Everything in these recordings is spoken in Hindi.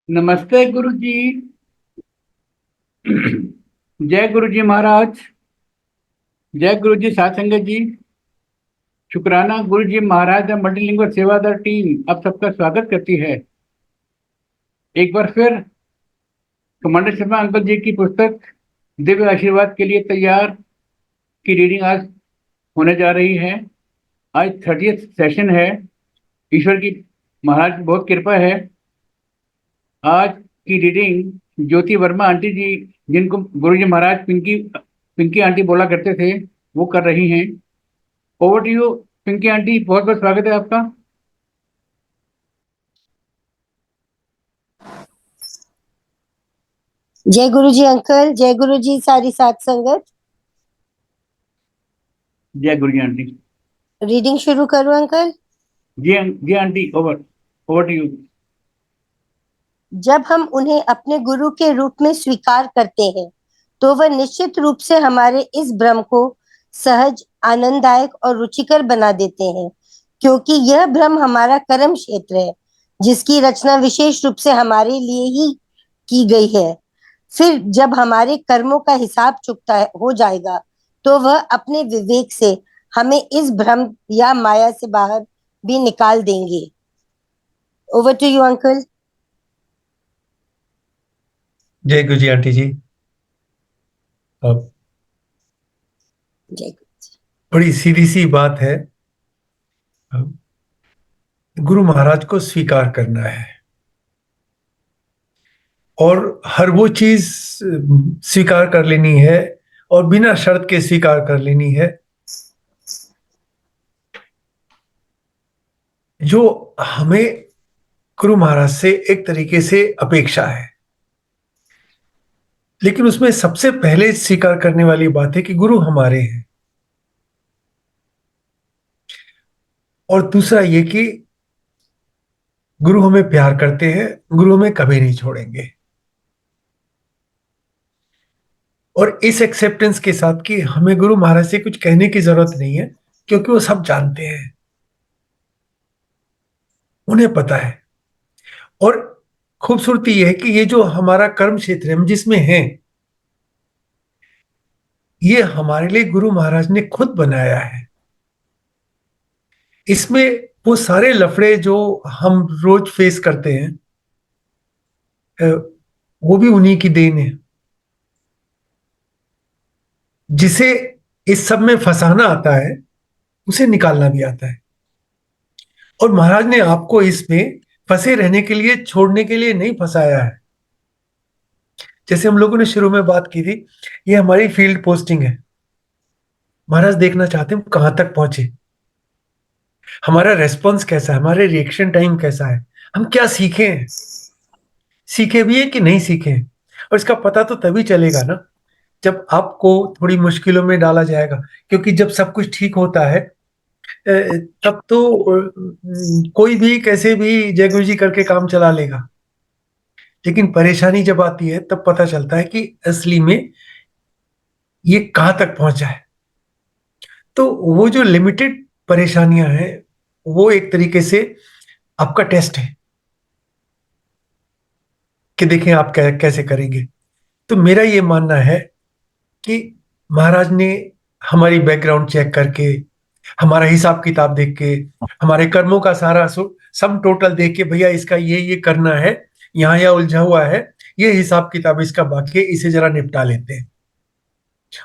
नमस्ते गुरु जी। जय गुरु जी महाराज। जय गुरु जी साथ संगत जी। शुक्राना गुरु जी महाराज और मल्टीलिंगुअल सेवादार टीम आप सबका स्वागत करती है एक बार फिर। कमांडर शर्मा अंकल जी की पुस्तक दिव्य आशीर्वाद के लिए तैयार की रीडिंग आज होने जा रही है। आज 30th सेशन है। ईश्वर की महाराज की बहुत कृपा है। आज की रीडिंग ज्योति वर्मा आंटी जी, जिनको गुरु जी महाराज पिंकी पिंकी आंटी बोला करते थे, वो कर रही हैं। Over to you Pinky aunty, बहुत बहुत स्वागत है आपका। जय गुरु जी अंकल, जय गुरु जी सारी साथ संगत। जय गुरु जी आंटी। रीडिंग शुरू करूं अंकल? जी aunty, over over to you. जब हम उन्हें अपने गुरु के रूप में स्वीकार करते हैं तो वह निश्चित रूप से हमारे इस भ्रम को सहज, आनंददायक और रुचिकर बना देते हैं, क्योंकि यह भ्रम हमारा कर्म क्षेत्र है, जिसकी रचना विशेष रूप से हमारे लिए ही की गई है। फिर जब हमारे कर्मों का हिसाब चुकता हो जाएगा तो वह अपने विवेक से हमें इस भ्रम या माया से बाहर भी निकाल देंगे। Over to you uncle. जय गुरु जी आंटी जी। अब जय गुरु जी। बड़ी सीधी सी बात है, गुरु महाराज को स्वीकार करना है और हर वो चीज स्वीकार कर लेनी है और बिना शर्त के स्वीकार कर लेनी है जो हमें गुरु महाराज से एक तरीके से अपेक्षा है। लेकिन उसमें सबसे पहले स्वीकार करने वाली बात है कि गुरु हमारे हैं, और दूसरा ये कि गुरु हमें प्यार करते हैं, गुरु हमें कभी नहीं छोड़ेंगे। और इस एक्सेप्टेंस के साथ कि हमें गुरु महाराज से कुछ कहने की जरूरत नहीं है, क्योंकि वो सब जानते हैं, उन्हें पता है। और खूबसूरती यह है कि ये जो हमारा कर्म क्षेत्र है, हम जिसमें हैं, ये हमारे लिए गुरु महाराज ने खुद बनाया है। इसमें वो सारे लफड़े जो हम रोज फेस करते हैं, वो भी उन्हीं की देन है। जिसे इस सब में फंसाना आता है, उसे निकालना भी आता है। और महाराज ने आपको इसमें फंसे रहने के लिए, छोड़ने के लिए नहीं फंसाया है। जैसे हम लोगों ने शुरू में बात की थी, ये हमारी फील्ड पोस्टिंग है। महाराज देखना चाहते हैं हम कहां तक पहुंचे, हमारा रेस्पॉन्स कैसा है, हमारे रिएक्शन टाइम कैसा है, हम क्या सीखे हैं, सीखे भी है कि नहीं सीखे हैं। और इसका पता तो तभी चलेगा ना, जब आपको थोड़ी मुश्किलों में डाला जाएगा। क्योंकि जब सब कुछ ठीक होता है, तब तो कोई भी कैसे भी जय गुरु जी करके काम चला लेगा। लेकिन परेशानी जब आती है, तब पता चलता है कि असली में ये कहां तक पहुंचा है। तो वो जो लिमिटेड परेशानियां हैं, वो एक तरीके से आपका टेस्ट है कि देखें आप कैसे करेंगे। तो मेरा ये मानना है कि महाराज ने हमारी बैकग्राउंड चेक करके, हमारा हिसाब किताब देख के, हमारे कर्मों का सारा सम टोटल देख के, भैया इसका ये करना है, यहाँ उलझा हुआ है, ये हिसाब किताब इसका बाकी है, इसे जरा निपटा लेते हैं।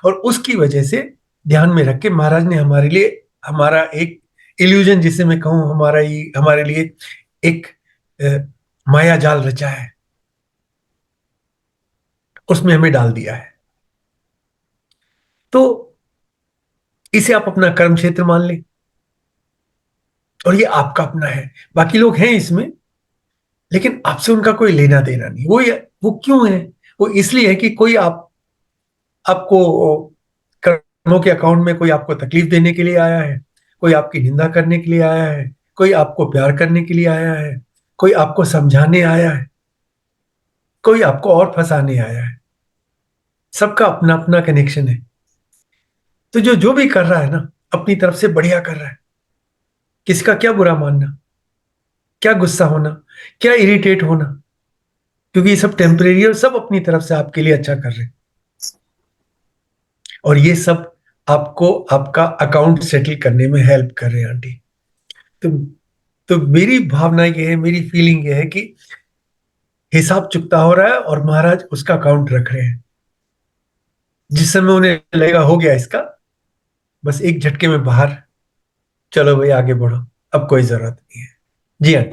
और उसकी वजह से ध्यान में रख के महाराज ने हमारे लिए, हमारा एक इल्यूजन जिसे मैं कहूं, हमारे लिए एक माया जाल रचा है, उसमें हमें डाल दिया है। तो इसे आप अपना कर्म क्षेत्र मान लें, और ये आपका अपना है। बाकी लोग हैं इसमें, लेकिन आपसे उनका कोई लेना देना नहीं। वो क्यों है? वो इसलिए है कि कोई आपको कर्मों के अकाउंट में, कोई आपको तकलीफ देने के लिए आया है, कोई आपकी निंदा करने के लिए आया है, कोई आपको प्यार करने के लिए आया है, कोई आपको समझाने आया है, कोई आपको और फंसाने आया है। सबका अपना अपना कनेक्शन है। तो जो जो भी कर रहा है ना, अपनी तरफ से बढ़िया कर रहा है। किसका क्या बुरा मानना, क्या गुस्सा होना, क्या इरिटेट होना, क्योंकि ये सब टेम्परेरी और सब अपनी तरफ से आपके लिए अच्छा कर रहे हैं, और ये सब आपको आपका अकाउंट सेटल करने में हेल्प कर रहे हैं आंटी। तो मेरी भावना ये है, मेरी फीलिंग ये है कि हिसाब चुकता हो रहा है और महाराज उसका अकाउंट रख रहे हैं। जिस समय उन्हें लगेगा हो गया इसका, बस एक झटके में बाहर, चलो भाई आगे बढ़ो, अब कोई जरूरत नहीं है। जी हाँ।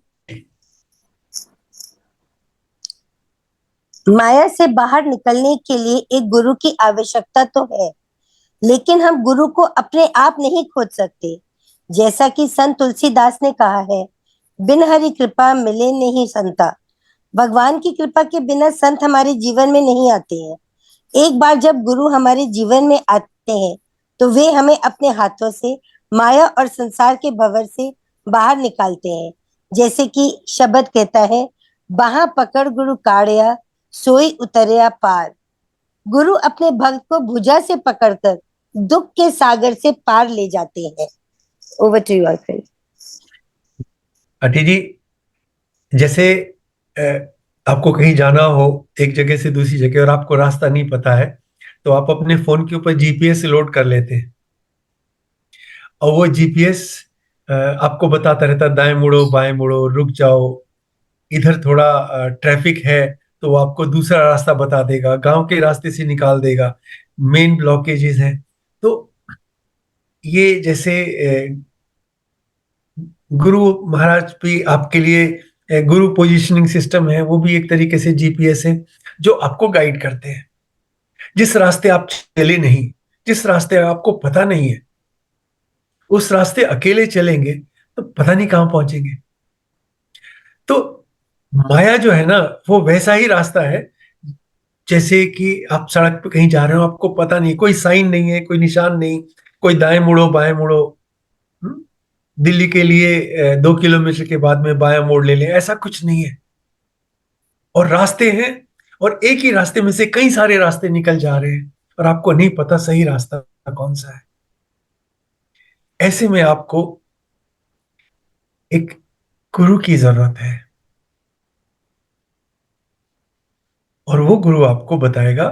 माया से बाहर निकलने के लिए एक गुरु की आवश्यकता तो है, लेकिन हम गुरु को अपने आप नहीं खोज सकते। जैसा कि संत तुलसीदास ने कहा है, बिन हरि कृपा मिले नहीं संता। भगवान की कृपा के बिना संत हमारे जीवन में नहीं आते हैं। एक बार जब गुरु हमारे जीवन में आते हैं, तो वे हमें अपने हाथों से माया और संसार के भंवर से बाहर निकालते हैं। जैसे कि शब्द कहता है, बाहा पकड़ गुरु काढ़िया, सोई उतरिया पार। गुरु अपने भक्त को भुजा से पकड़कर दुख के सागर से पार ले जाते हैं। Over to you friend. Auntie ji, जैसे आपको कहीं जाना हो एक जगह से दूसरी जगह और आपको रास्ता नहीं पता है, तो आप अपने फोन के ऊपर जीपीएस लोड कर लेते हैं, और वो जीपीएस आपको बताता रहता है दाएं मुड़ो बाएं मुड़ो, रुक जाओ, इधर थोड़ा ट्रैफिक है, तो वो आपको दूसरा रास्ता बता देगा, गांव के रास्ते से निकाल देगा, मेन ब्लॉकेजेस हैं। तो ये जैसे गुरु महाराज भी आपके लिए गुरु पोजीशनिंग सिस्टम है, वो भी एक तरीके से जीपीएस है जो आपको गाइड करते हैं। जिस रास्ते आप चले नहीं, जिस रास्ते आपको पता नहीं है, उस रास्ते अकेले चलेंगे तो पता नहीं कहां पहुंचेंगे। तो माया जो है ना, वो वैसा ही रास्ता है, जैसे कि आप सड़क पे कहीं जा रहे हो, आपको पता नहीं, कोई साइन नहीं है, कोई निशान नहीं, कोई दाएं मुड़ो बाएं मुड़ो, हम्म, दिल्ली के लिए 2 किलोमीटर के बाद में बायां मोड़ ले लें, ऐसा कुछ नहीं है। और रास्ते हैं, और एक ही रास्ते में से कई सारे रास्ते निकल जा रहे हैं, और आपको नहीं पता सही रास्ता कौन सा है। ऐसे में आपको एक गुरु की जरूरत है, और वो गुरु आपको बताएगा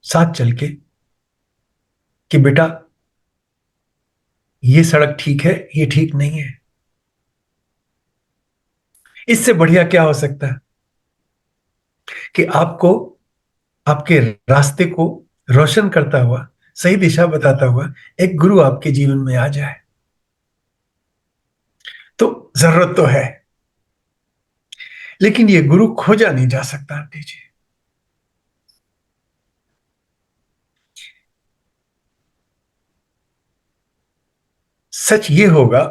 साथ चल के कि बेटा ये सड़क ठीक है, ये ठीक नहीं है। इससे बढ़िया क्या हो सकता है कि आपको आपके रास्ते को रोशन करता हुआ, सही दिशा बताता हुआ एक गुरु आपके जीवन में आ जाए। तो जरूरत तो है, लेकिन ये गुरु खोजा नहीं जा सकता आंटी जी। सच ये होगा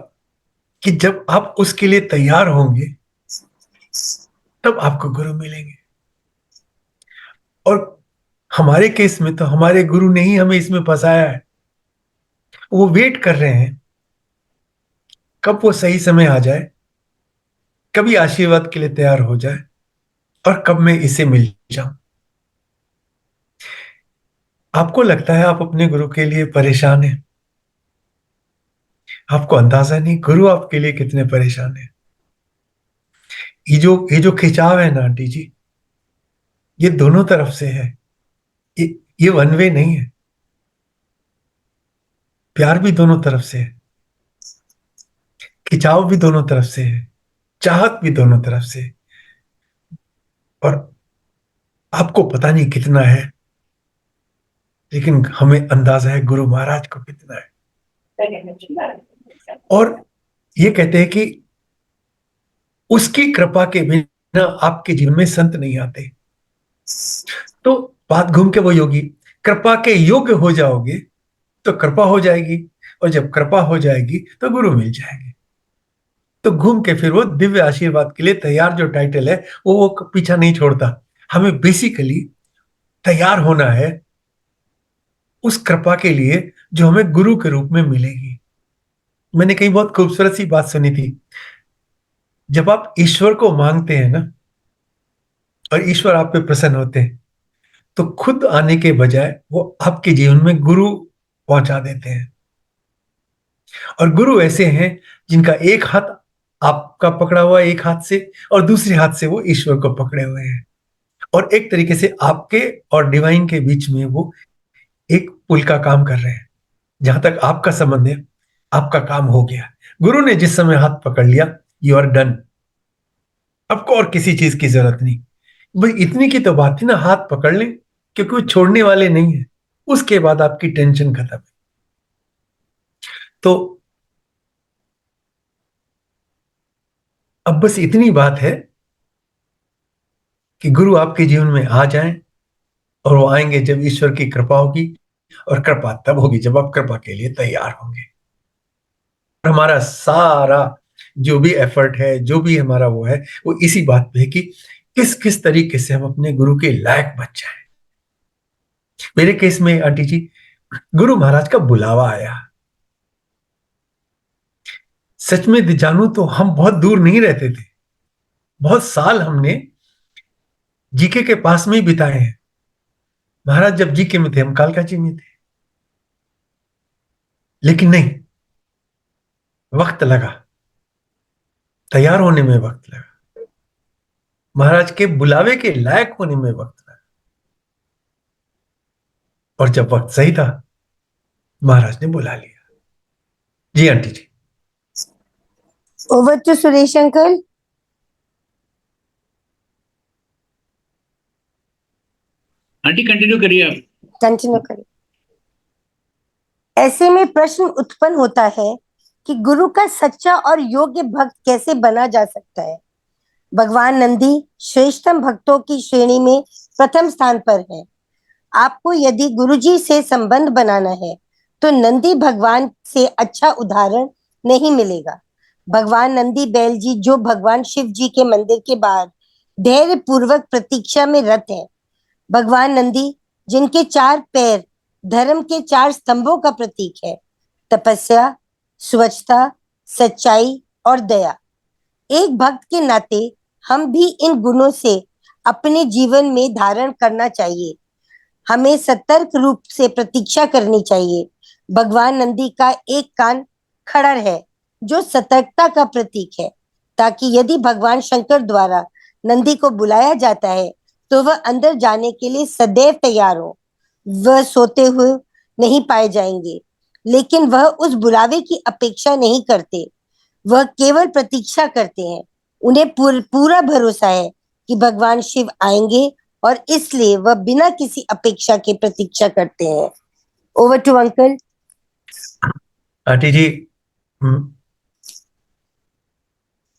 कि जब आप उसके लिए तैयार होंगे, तब आपको गुरु मिलेंगे। और हमारे केस में तो हमारे गुरु ने ही हमें इसमें फंसाया है। वो वेट कर रहे हैं कब वो सही समय आ जाए, कभी आशीर्वाद के लिए तैयार हो जाए, और कब मैं इसे मिल जाऊं। आपको लगता है आप अपने गुरु के लिए परेशान हैं, आपको अंदाजा नहीं गुरु आपके लिए कितने परेशान है। ये जो खिंचाव है ना आंटी जी, ये दोनों तरफ से है। ये ये वन वे नहीं है। प्यार भी दोनों तरफ से है, खिंचाव भी दोनों तरफ से है, चाहत भी दोनों तरफ से है। और आपको पता नहीं कितना है, लेकिन हमें अंदाजा है गुरु महाराज को कितना है। और ये कहते हैं कि उसकी कृपा के बिना आपके जीवन में संत नहीं आते। तो बात घूम के वो योगी, कृपा के योग्य हो जाओगे तो कृपा हो जाएगी, और जब कृपा हो जाएगी तो गुरु मिल जाएंगे। तो घूम के फिर वो दिव्य आशीर्वाद के लिए तैयार जो टाइटल है, वो पीछा नहीं छोड़ता। हमें बेसिकली तैयार होना है उस कृपा के लिए जो हमें गुरु के रूप में मिलेगी। मैंने कहीं बहुत खूबसूरत सी बात सुनी थी, जब आप ईश्वर को मांगते हैं ना, और ईश्वर आप पे प्रसन्न होते हैं, तो खुद आने के बजाय वो आपके जीवन में गुरु पहुंचा देते हैं। और गुरु ऐसे हैं जिनका एक हाथ आपका पकड़ा हुआ एक हाथ से और दूसरे हाथ से वो ईश्वर को पकड़े हुए हैं, और एक तरीके से आपके और डिवाइन के बीच में वो एक पुल का काम कर रहे हैं। जहां तक आपका संबंध है, आपका काम हो गया। गुरु ने जिस समय हाथ पकड़ लिया, यू आर डन। आपको और किसी चीज की जरूरत नहीं। भाई इतनी की तो बात थी ना, हाथ पकड़ लें, क्योंकि वो छोड़ने वाले नहीं है। उसके बाद आपकी टेंशन खत्म है। तो अब बस इतनी बात है कि गुरु आपके जीवन में आ जाएं, और वो आएंगे जब ईश्वर की कृपा होगी, और कृपा तब होगी जब आप कृपा के लिए तैयार होंगे। और हमारा सारा जो भी एफर्ट है, जो भी हमारा वो है, वो इसी बात पे है कि किस किस तरीके से हम अपने गुरु के लायक बन जाएं। मेरे केस में आंटी जी, गुरु महाराज का बुलावा आया। सच में जानू तो हम बहुत दूर नहीं रहते थे। बहुत साल हमने जीके के पास में ही बिताए हैं। महाराज जब जीके में थे, हम कालकाजी में थे। लेकिन नहीं, वक्त लगा, तैयार होने में वक्त लगा, महाराज के बुलावे के लायक होने में वक्त लगा। और जब वक्त सही था, महाराज ने बुला लिया। जी auntie ji. Over to Suresh uncle. Auntie continue करिए आप। कंटिन्यू करें। ऐसे में प्रश्न उत्पन्न होता है कि गुरु का सच्चा और योग्य भक्त कैसे बना जा सकता है। भगवान नंदी श्रेष्ठतम भक्तों की श्रेणी में प्रथम स्थान पर है। आपको यदि गुरुजी से संबंध बनाना है तो नंदी भगवान से अच्छा उदाहरण नहीं मिलेगा। भगवान नंदी बैल जी जो भगवान शिव जी के मंदिर के बाहर धैर्य पूर्वक प्रतीक्षा में रत है। भगवान नंदी जिनके 4 पैर धर्म के 4 स्तंभों का प्रतीक है, तपस्या, स्वच्छता, सच्चाई और दया। एक भक्त के नाते हम भी इन गुणों से अपने जीवन में धारण करना चाहिए। हमें सतर्क रूप से प्रतीक्षा करनी चाहिए। भगवान नंदी का एक कान खड़र है जो सतर्कता का प्रतीक है, ताकि यदि भगवान शंकर द्वारा नंदी को बुलाया जाता है तो वह अंदर जाने के लिए सदैव तैयार हो। वह सोते हुए नहीं पाए जाएंगे, लेकिन वह उस बुलावे की अपेक्षा नहीं करते, वह केवल प्रतीक्षा करते हैं। उन्हें पूरा भरोसा है कि भगवान शिव आएंगे और इसलिए वह बिना किसी अपेक्षा के प्रतीक्षा करते हैं। Over to uncle. Aunty ji,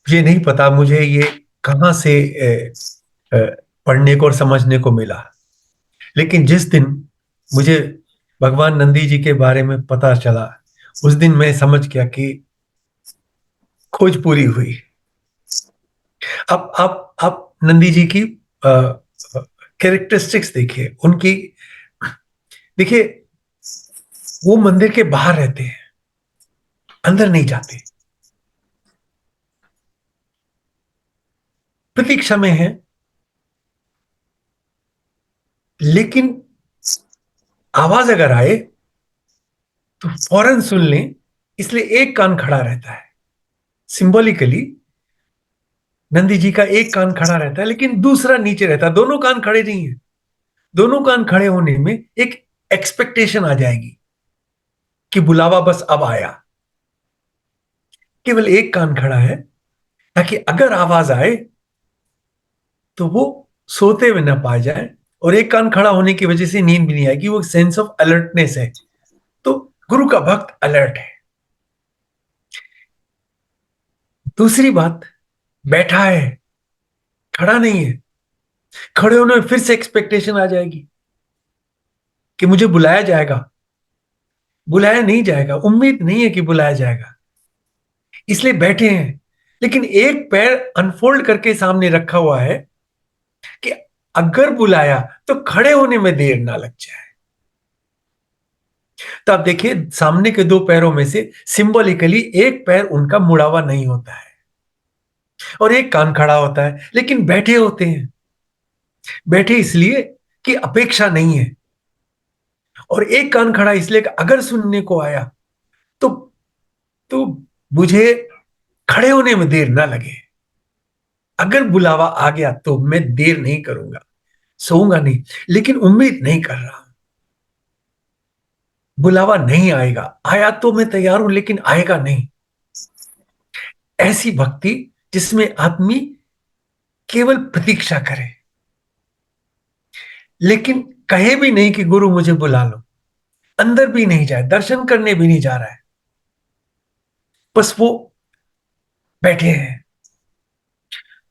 ये नहीं पता मुझे ये कहां से पढ़ने को और समझने को मिला, लेकिन जिस दिन मुझे भगवान नंदी जी के बारे में पता चला, उस दिन मैं समझ गया कि खोज पूरी हुई। अब आप नंदी जी की कैरेक्टरिस्टिक्स देखिए, उनकी देखिए, वो मंदिर के बाहर रहते हैं, अंदर नहीं जाते, प्रतीक्षा में है। लेकिन आवाज अगर आए तो फौरन सुन लें, इसलिए एक कान खड़ा रहता है। सिंबॉलिकली नंदी जी का एक कान खड़ा रहता है, लेकिन दूसरा नीचे रहता है। दोनों कान खड़े नहीं है। दोनों कान खड़े होने में एक एक्सपेक्टेशन आ जाएगी कि बुलावा बस अब आया। केवल एक कान खड़ा है ताकि अगर आवाज आए तो वो सोते हुए ना पाए जाए, और एक कान खड़ा होने की वजह से नींद भी नहीं आएगी। वो सेंस ऑफ अलर्टनेस है। तो गुरु का भक्त अलर्ट है। दूसरी बात, बैठा है, खड़ा नहीं है। खड़े होने में फिर से एक्सपेक्टेशन आ जाएगी कि मुझे बुलाया जाएगा। बुलाया नहीं जाएगा, उम्मीद नहीं है कि बुलाया जाएगा, इसलिए बैठे हैं। लेकिन एक पैर अनफोल्ड करके सामने रखा हुआ है कि अगर बुलाया तो खड़े होने में देर ना लग जाए। तो आप देखिए, सामने के 2 पैरों में से सिंबॉलिकली एक पैर उनका मुड़ा हुआ नहीं होता है और एक कान खड़ा होता है, लेकिन बैठे होते हैं। बैठे इसलिए कि अपेक्षा नहीं है, और एक कान खड़ा इसलिए कि अगर सुनने को आया तो मुझे खड़े होने में देर ना लगे। अगर बुलावा आ गया तो मैं देर नहीं करूंगा, सोऊंगा नहीं, लेकिन उम्मीद नहीं कर रहा हूं। बुलावा नहीं आएगा, आया तो मैं तैयार हूं, लेकिन आएगा नहीं। ऐसी भक्ति जिसमें आदमी केवल प्रतीक्षा करे, लेकिन कहे भी नहीं कि गुरु मुझे बुला लो, अंदर भी नहीं जाए, दर्शन करने भी नहीं जा रहा है, बस वो बैठे हैं।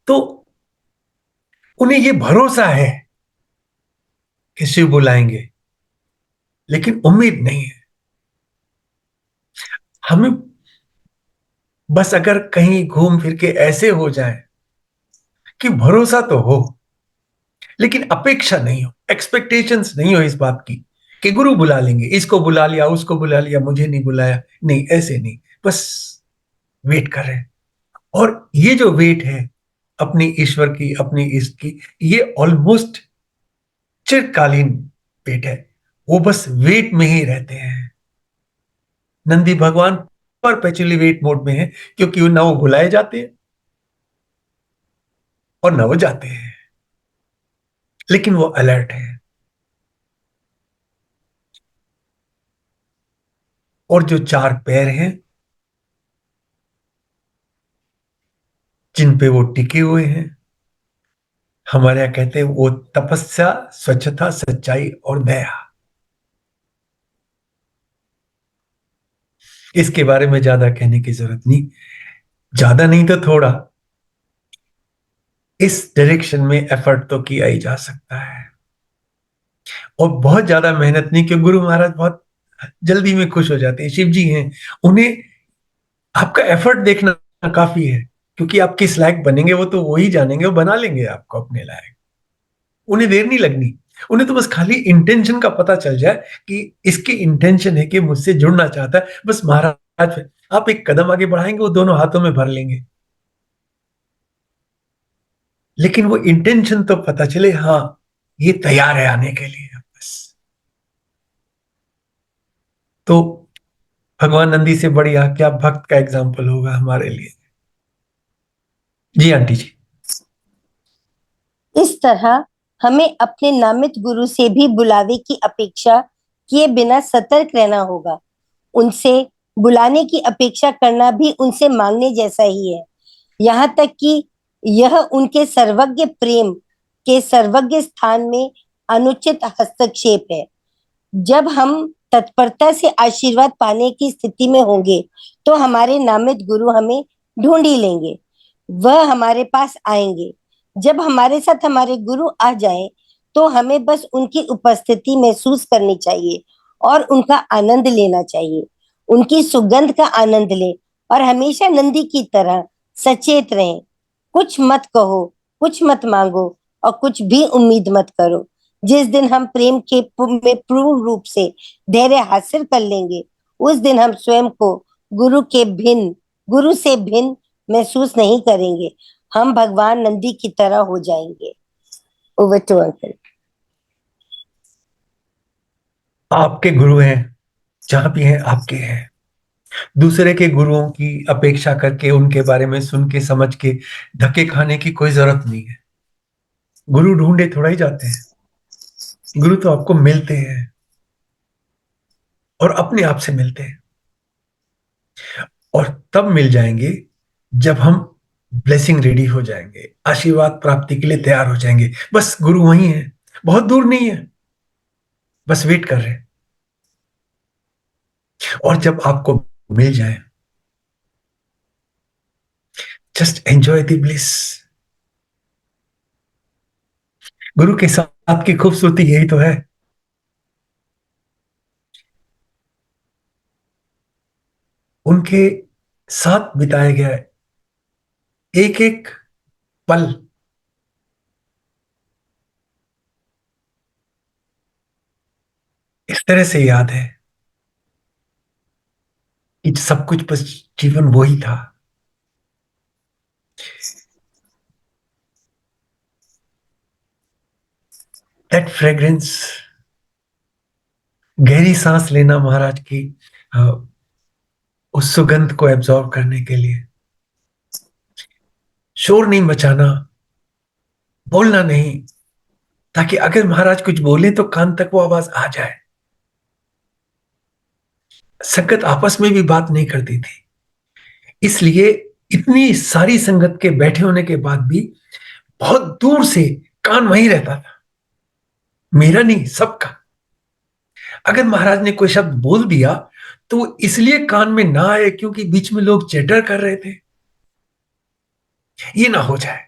तो उन्हें ये भरोसा है कि शिव बुलाएंगे, लेकिन उम्मीद नहीं है। हमें बस अगर कहीं घूम फिर के ऐसे हो जाए कि भरोसा तो हो, लेकिन अपेक्षा नहीं हो, एक्सपेक्टेशंस नहीं हो इस बात की कि गुरु बुला लेंगे, इसको बुला लिया, उसको बुला लिया, मुझे नहीं बुलाया, नहीं, ऐसे नहीं, बस वेट कर रहे हैं। और ये जो वेट है अपनी ईश्वर की, अपनी इसकी, ये ऑलमोस्ट चिरकालीन वेट है। वो बस वेट में ही रहते हैं। नंदी भगवान परपेचुअली वेट मोड में है, क्योंकि ना वो बुलाए जाते हैं और ना वो जाते हैं, लेकिन वो अलर्ट है। और जो चार पैर हैं जिन पे वो टिके हुए हैं, हमारे यहां कहते हैं वो तपस्या, स्वच्छता, सच्चाई और दया। इसके बारे में ज्यादा कहने की जरूरत नहीं, ज्यादा नहीं तो थोड़ा इस डायरेक्शन में एफर्ट तो किया ही जा सकता है। और बहुत ज्यादा मेहनत नहीं, क्योंकि गुरु महाराज बहुत जल्दी में खुश हो जाते हैं। शिव जी हैं, उन्हें आपका एफर्ट देखना काफी है, क्योंकि आप किस लायक बनेंगे वो तो वही जानेंगे, वो बना लेंगे आपको अपने लायक। उन्हें देर नहीं लगनी, उन्हें तो बस खाली इंटेंशन का पता चल जाए कि इसकी इंटेंशन है कि मुझसे जुड़ना चाहता है, बस महाराज आप एक कदम आगे बढ़ाएंगे, वो दोनों हाथों में भर लेंगे। लेकिन वो इंटेंशन तो पता चले, हाँ ये तैयार है आने के लिए, बस। तो भगवान नंदी से बढ़िया क्या भक्त का एग्जाम्पल होगा हमारे लिए। जी आंटी जी। इस तरह हमें अपने नामित गुरु से भी बुलावे की अपेक्षा किए बिना सतर्क रहना होगा। उनसे बुलाने की अपेक्षा करना भी उनसे मांगने जैसा ही है। यहाँ तक कि यह उनके सर्वज्ञ प्रेम के सर्वज्ञ स्थान में अनुचित हस्तक्षेप है। जब हम तत्परता से आशीर्वाद पाने की स्थिति में होंगे तो हमारे नामित गुरु हमें ढूंढ ही लेंगे, वह हमारे पास आएंगे। जब हमारे साथ हमारे गुरु आ जाए तो हमें बस उनकी उपस्थिति महसूस करनी चाहिए और उनका आनंद लेना चाहिए। उनकी सुगंध का आनंद लें और हमेशा नंदी की तरह सचेत रहें। कुछ मत कहो, कुछ मत मांगो और कुछ भी उम्मीद मत करो। जिस दिन हम प्रेम के में पूर्ण रूप से धैर्य हासिल कर लेंगे, उस दिन हम स्वयं को गुरु से भिन्न महसूस नहीं करेंगे। हम भगवान नंदी की तरह हो जाएंगे। Over to uncle. आपके गुरु हैं, जहां भी हैं आपके हैं। दूसरे के गुरुओं की अपेक्षा करके, उनके बारे में सुन के, समझ के धक्के खाने की कोई जरूरत नहीं है। गुरु ढूंढे थोड़ा ही जाते हैं, गुरु तो आपको मिलते हैं और अपने आप से मिलते हैं। और तब मिल जाएंगे जब हम ब्लेसिंग रेडी हो जाएंगे, आशीर्वाद प्राप्ति के लिए तैयार हो जाएंगे। बस गुरु वही है, बहुत दूर नहीं है, बस वेट कर रहे हैं। और जब आपको मिल जाए, जस्ट एंजॉय द ब्लिस। गुरु के साथ की खूबसूरती यही तो है। उनके साथ बिताया गया एक एक पल इस तरह से याद है कि सब कुछ बस जीवन वही था। दैट फ्रेग्रेंस, गहरी सांस लेना महाराज की, उस सुगंध को एब्जॉर्ब करने के लिए शोर नहीं मचाना, बोलना नहीं, ताकि अगर महाराज कुछ बोले तो कान तक वो आवाज आ जाए। संगत आपस में भी बात नहीं करती थी, इसलिए इतनी सारी संगत के बैठे होने के बाद भी बहुत दूर से कान वहीं रहता था, मेरा नहीं, सबका। अगर महाराज ने कोई शब्द बोल दिया तो वो इसलिए कान में ना आए क्योंकि बीच में लोग चैटर कर रहे थे, ये ना हो जाए,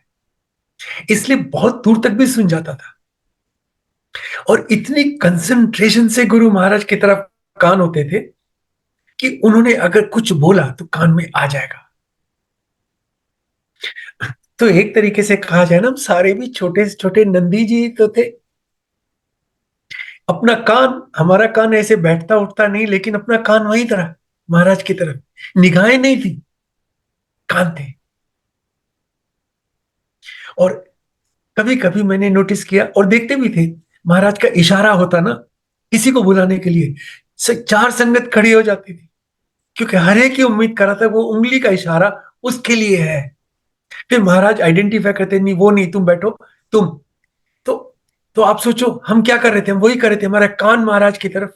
इसलिए बहुत दूर तक भी सुन जाता था। और इतनी कंसंट्रेशन से गुरु महाराज की तरफ कान होते थे कि उन्होंने अगर कुछ बोला तो कान में आ जाएगा। तो एक तरीके से कहा जाए ना, हम सारे भी छोटे छोटे नंदी जी तो थे। अपना कान, हमारा कान ऐसे बैठता उठता नहीं, लेकिन अपना कान वही तरह महाराज की तरफ, निगाहें नहीं थी, कान थे। और कभी कभी मैंने नोटिस किया और देखते भी थे, महाराज का इशारा होता ना किसी को बुलाने के लिए, चार संगत खड़ी हो जाती थी, क्योंकि हर एक की उम्मीद कर रहा था वो उंगली का इशारा उसके लिए है। फिर महाराज आइडेंटिफाई करते, नहीं वो नहीं, तुम बैठो, तुम। तो तो आप सोचो हम क्या कर रहे थे, हम वही कर रहे थे, हमारा कान महाराज की तरफ,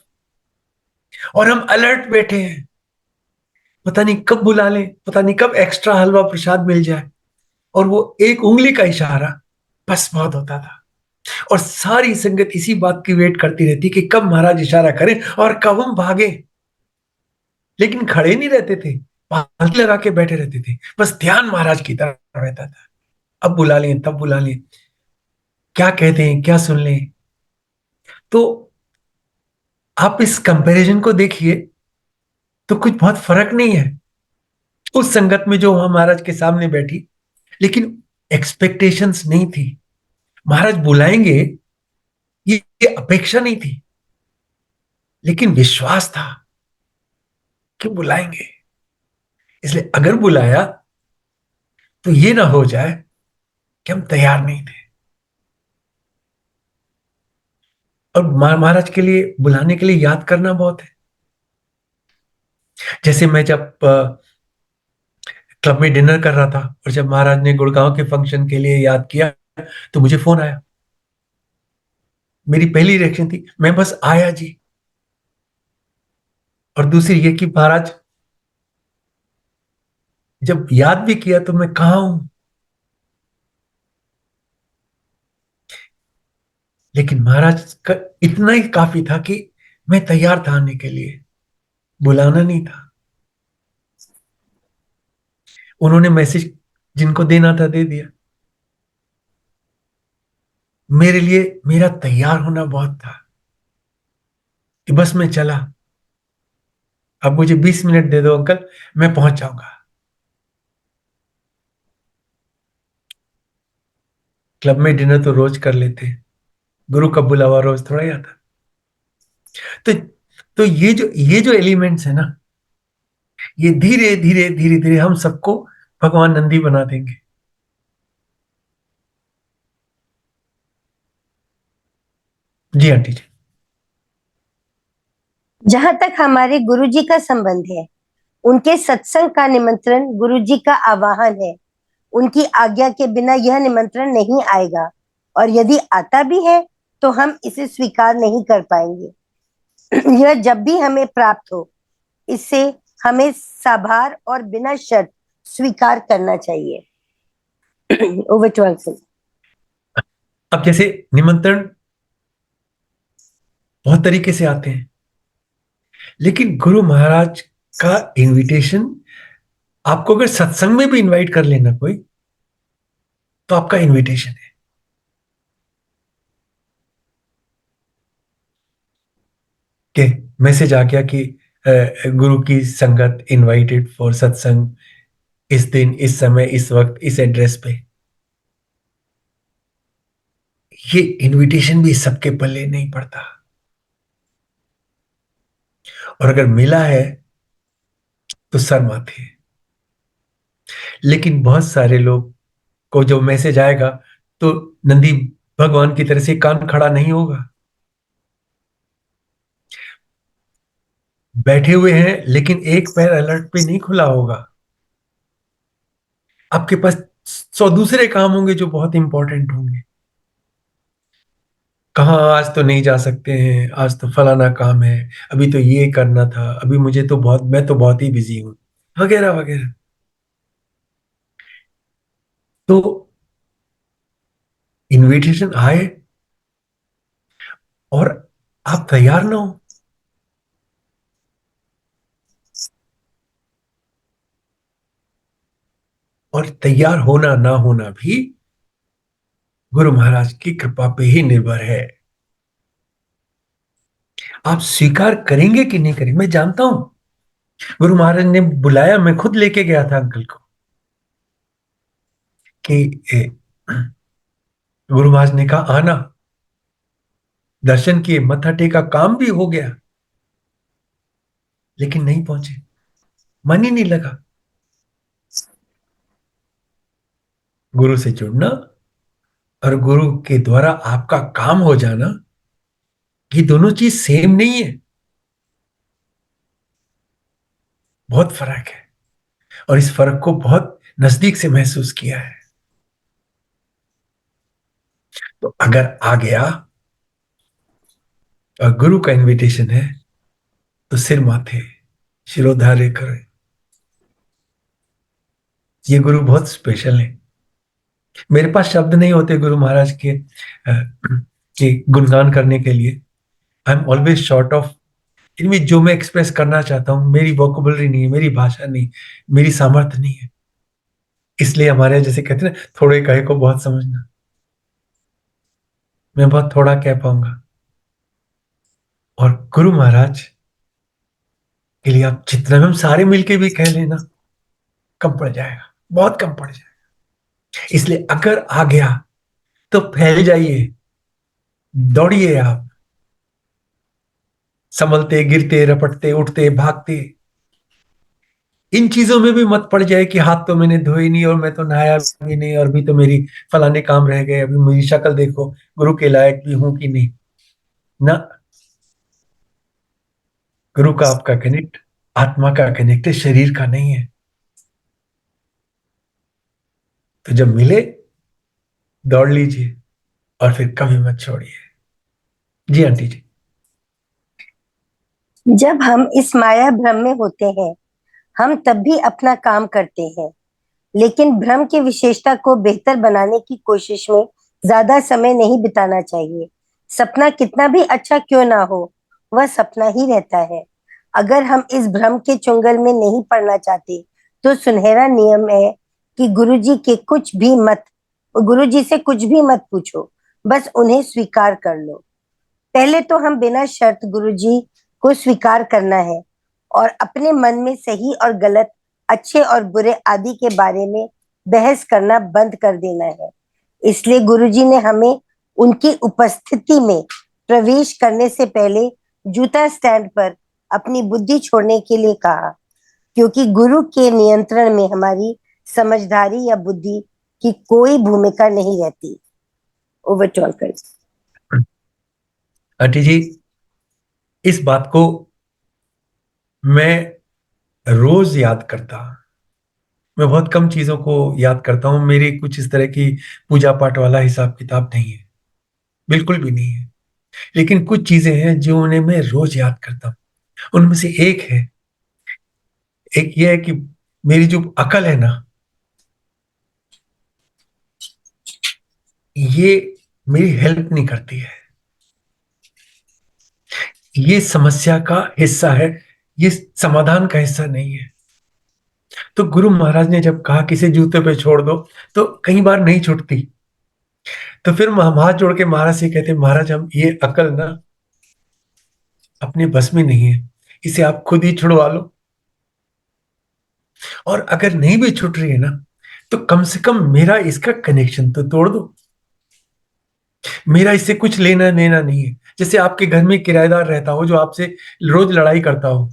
और हम अलर्ट बैठे हैं, पता नहीं कब बुला लें, पता नहीं कब एक्स्ट्रा हलवा प्रसाद मिल जाए। और वो एक उंगली का इशारा बस बहुत होता था। और सारी संगत इसी बात की वेट करती रहती कि कब महाराज इशारा करें और कब हम भागे। लेकिन खड़े नहीं रहते थे, पालकी लगा के बैठे रहते थे, बस ध्यान महाराज की तरफ रहता था। अब बुला लें, तब बुला लें, क्या कहते हैं, क्या सुन लें। तो आप इस कंपैरिजन को देखिए तो कुछ बहुत फर्क नहीं है उस संगत में जो वहां महाराज के सामने बैठी। लेकिन एक्सपेक्टेशंस नहीं थी, महाराज बुलाएंगे ये अपेक्षा नहीं थी, लेकिन विश्वास था कि बुलाएंगे। इसलिए अगर बुलाया तो ये ना हो जाए कि हम तैयार नहीं थे। और महाराज के लिए बुलाने के लिए याद करना बहुत है। जैसे मैं जब क्लब में डिनर कर रहा था और जब महाराज ने गुड़गांव के फंक्शन के लिए याद किया तो मुझे फोन आया। मेरी पहली रिएक्शन थी मैं बस आया जी, और दूसरी ये कि महाराज जब याद भी किया तो मैं कहाँ हूं। लेकिन महाराज का इतना ही काफी था कि मैं तैयार था आने के लिए, बुलाना नहीं था। उन्होंने मैसेज जिनको देना था दे दिया। मेरे लिए मेरा तैयार होना बहुत था कि बस मैं चला, अब मुझे 20 मिनट दे दो अंकल, मैं पहुंच जाऊंगा। क्लब में डिनर तो रोज कर लेते, गुरु का बुलावा रोज थोड़ा ही आता। तो तो ये जो एलिमेंट्स है ना, ये धीरे धीरे धीरे धीरे हम सबको भगवान नंदी बना देंगे। जी आंटी जी। जहां तक हमारे गुरु जी का संबंध है, उनके सत्संग का निमंत्रण गुरु जी का आवाहन है। उनकी आज्ञा के बिना यह निमंत्रण नहीं आएगा, और यदि आता भी है तो हम इसे स्वीकार नहीं कर पाएंगे। यह जब भी हमें प्राप्त हो, इसे हमें साभार और बिना शर्त स्वीकार करना चाहिए। Over to uncle. अब जैसे निमंत्रण बहुत तरीके से आते हैं, लेकिन गुरु महाराज का इनविटेशन, आपको अगर सत्संग में भी इनवाइट कर लेना कोई, तो आपका इनविटेशन है। कि मैसेज आ गया कि गुरु की संगत इनवाइटेड फॉर सत्संग इस दिन, इस समय, इस वक्त, इस एड्रेस पे। ये इनविटेशन भी सबके पल्ले नहीं पड़ता, और अगर मिला है तो शर्म आती है। लेकिन बहुत सारे लोग को जो मैसेज आएगा तो नंदी भगवान की तरह से कान खड़ा नहीं होगा, बैठे हुए हैं लेकिन एक पैर अलर्ट पे नहीं खुला होगा। आपके पास 100 दूसरे काम होंगे जो बहुत इंपॉर्टेंट होंगे। कहाँ आज तो नहीं जा सकते हैं, आज तो फलाना काम है, अभी तो ये करना था, अभी मैं तो बहुत ही बिजी हूँ, वगैरह वगैरह। तो इनविटेशन आए और आप तैयार ना हो, और तैयार होना ना होना भी गुरु महाराज की कृपा पे ही निर्भर है। आप स्वीकार करेंगे कि नहीं करेंगे, मैं जानता हूं। गुरु महाराज ने बुलाया, मैं खुद लेके गया था अंकल को कि गुरु महाराज ने कहा आना, दर्शन किए, मत्था टेका, काम भी हो गया, लेकिन नहीं पहुंचे, मन ही नहीं लगा। गुरु से जुड़ना और गुरु के द्वारा आपका काम हो जाना, ये दोनों चीज सेम नहीं है, बहुत फर्क है। और इस फर्क को बहुत नजदीक से महसूस किया है। तो अगर आ गया और गुरु का इनविटेशन है, तो सिर माथे, शिरोधार्य करें। ये गुरु बहुत स्पेशल है। मेरे पास शब्द नहीं होते गुरु महाराज के गुणगान करने के लिए। I am always short of, इनमें जो मैं एक्सप्रेस करना चाहता हूं, मेरी वोकेबलरी नहीं है, मेरी भाषा नहीं, मेरी सामर्थ्य नहीं है। इसलिए हमारे जैसे कहते हैं ना, थोड़े कहे को बहुत समझना, मैं बहुत थोड़ा कह पाऊंगा। और गुरु महाराज के लिए आप जितना भी हम सारे मिलके भी कह लेना, कम पड़ जाएगा, बहुत कम पड़ जाएगा। इसलिए अगर आ गया तो फैल जाइए, दौड़िए आप, संभलते गिरते रपटते उठते भागते। इन चीजों में भी मत पड़ जाए कि हाथ तो मैंने धोए नहीं और मैं तो नहाया भी नहीं और भी तो मेरी फलाने काम रह गए, अभी मेरी शक्ल देखो, गुरु के लायक भी हूं कि नहीं। ना, गुरु का आपका कनेक्ट आत्मा का कनेक्ट है, शरीर का नहीं है। तो जब मिले, दौड़ लीजिए और फिर कभी मत छोड़िए। जी आंटी जी। जब हम इस माया भ्रम में होते हैं, हम तब भी अपना काम करते हैं, लेकिन भ्रम की विशेषता को बेहतर बनाने की कोशिश में ज्यादा समय नहीं बिताना चाहिए। सपना कितना भी अच्छा क्यों ना हो, वह सपना ही रहता है। अगर हम इस भ्रम के चुंगल में नहीं पड़ना चाहते, तो सुनहरा नियम है कि गुरुजी से कुछ भी मत पूछो, बस उन्हें स्वीकार कर लो। पहले तो हम बिना शर्त गुरुजी को स्वीकार करना है और अपने मन में सही और गलत, अच्छे और बुरे आदि के बारे में बहस करना बंद कर देना है। इसलिए गुरुजी ने हमें उनकी उपस्थिति में प्रवेश करने से पहले जूता स्टैंड पर अपनी बुद्धि छोड़ने के लिए कहा, क्योंकि गुरु के नियंत्रण में हमारी समझदारी या बुद्धि की कोई भूमिका नहीं रहती। Over to uncle. Aunty ji, इस बात को मैं रोज याद करता। मैं बहुत कम चीजों को याद करता हूं, मेरी कुछ इस तरह की पूजा पाठ वाला हिसाब किताब नहीं है, बिल्कुल भी नहीं है। लेकिन कुछ चीजें हैं जो उन्हें मैं रोज याद करता हूं। उनमें से एक ये है कि मेरी जो अकल है ना, ये मेरी हेल्प नहीं करती है, ये समस्या का हिस्सा है, ये समाधान का हिस्सा नहीं है। तो गुरु महाराज ने जब कहा किसी जूते पे छोड़ दो, तो कई बार नहीं छूटती। तो फिर हम हाथ जोड़ के महाराज से कहते, महाराज हम ये अकल ना अपने बस में नहीं है, इसे आप खुद ही छुड़वा लो। और अगर नहीं भी छूट रही है ना, तो कम से कम मेरा इसका कनेक्शन तो तोड़ दो। मेरा इससे कुछ लेना देना नहीं है। जैसे आपके घर में किराएदार रहता हो जो आपसे रोज लड़ाई करता हो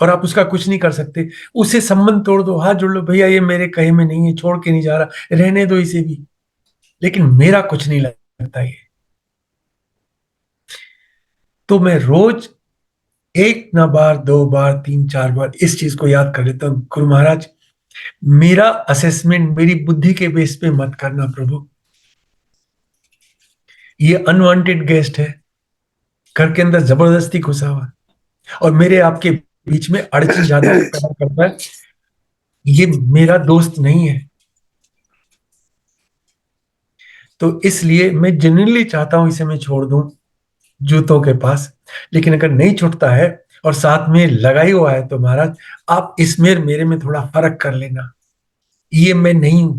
और आप उसका कुछ नहीं कर सकते, उससे संबंध तोड़ दो, हाथ जोड़ लो, भैया ये मेरे कहे में नहीं है, छोड़ के नहीं जा रहा, रहने दो इसे भी, लेकिन मेरा कुछ नहीं लगता ये। तो मैं रोज एक ना बार, दो बार, तीन चार बार इस चीज को याद कर लेता हूँ, गुरु महाराज मेरा असेसमेंट मेरी बुद्धि के बेस पे मत करना प्रभु। ये अनवांटेड गेस्ट है, घर के अंदर जबरदस्ती घुसा हुआ और मेरे आपके बीच में अड़चन ज्यादा पैदा करता है। ये मेरा दोस्त नहीं है। तो इसलिए मैं जेन्युइनली चाहता हूं इसे मैं छोड़ दूं जूतों के पास। लेकिन अगर नहीं छूटता है और साथ में लगा ही हुआ है तो महाराज आप इसमें मेरे में थोड़ा फर्क कर लेना, ये मैं नहीं हूं।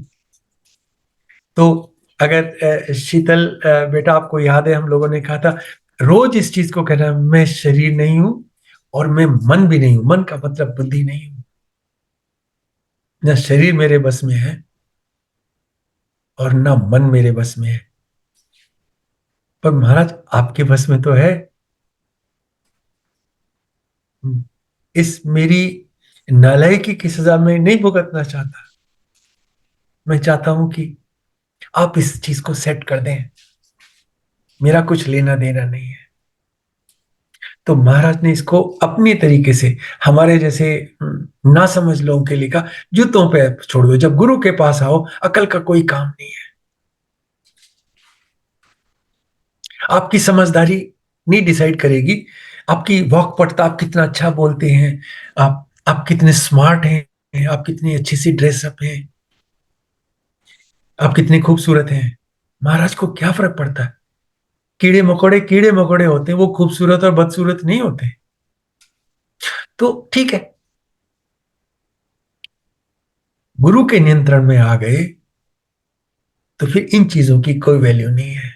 तो अगर शीतल बेटा आपको याद है हम लोगों ने कहा था रोज इस चीज को कहना, मैं शरीर नहीं हूं और मैं मन भी नहीं हूं। मन का मतलब बुद्धि नहीं हूं, न शरीर मेरे बस में है और न मन मेरे बस में है। पर महाराज आपके बस में तो है। इस मेरी नालायकी की सजा मैं नहीं भुगतना चाहता। मैं चाहता हूं कि आप इस चीज को सेट कर दें, मेरा कुछ लेना देना नहीं है। तो महाराज ने इसको अपनी तरीके से हमारे जैसे ना समझ लोगों के लिए कहा, जूतों पे छोड़ दो, जब गुरु के पास आओ अकल का कोई काम नहीं है। आपकी समझदारी नहीं डिसाइड करेगी, आपकी वॉक पड़ता, आप कितना अच्छा बोलते हैं, आप कितने स्मार्ट हैं, आप कितनी अच्छी सी ड्रेसअप हैं, आप कितने खूबसूरत हैं। महाराज को क्या फर्क पड़ता है? कीड़े मकोड़े होते हैं, वो खूबसूरत और बदसूरत नहीं होते। तो ठीक है, गुरु के नियंत्रण में आ गए तो फिर इन चीजों की कोई वैल्यू नहीं है।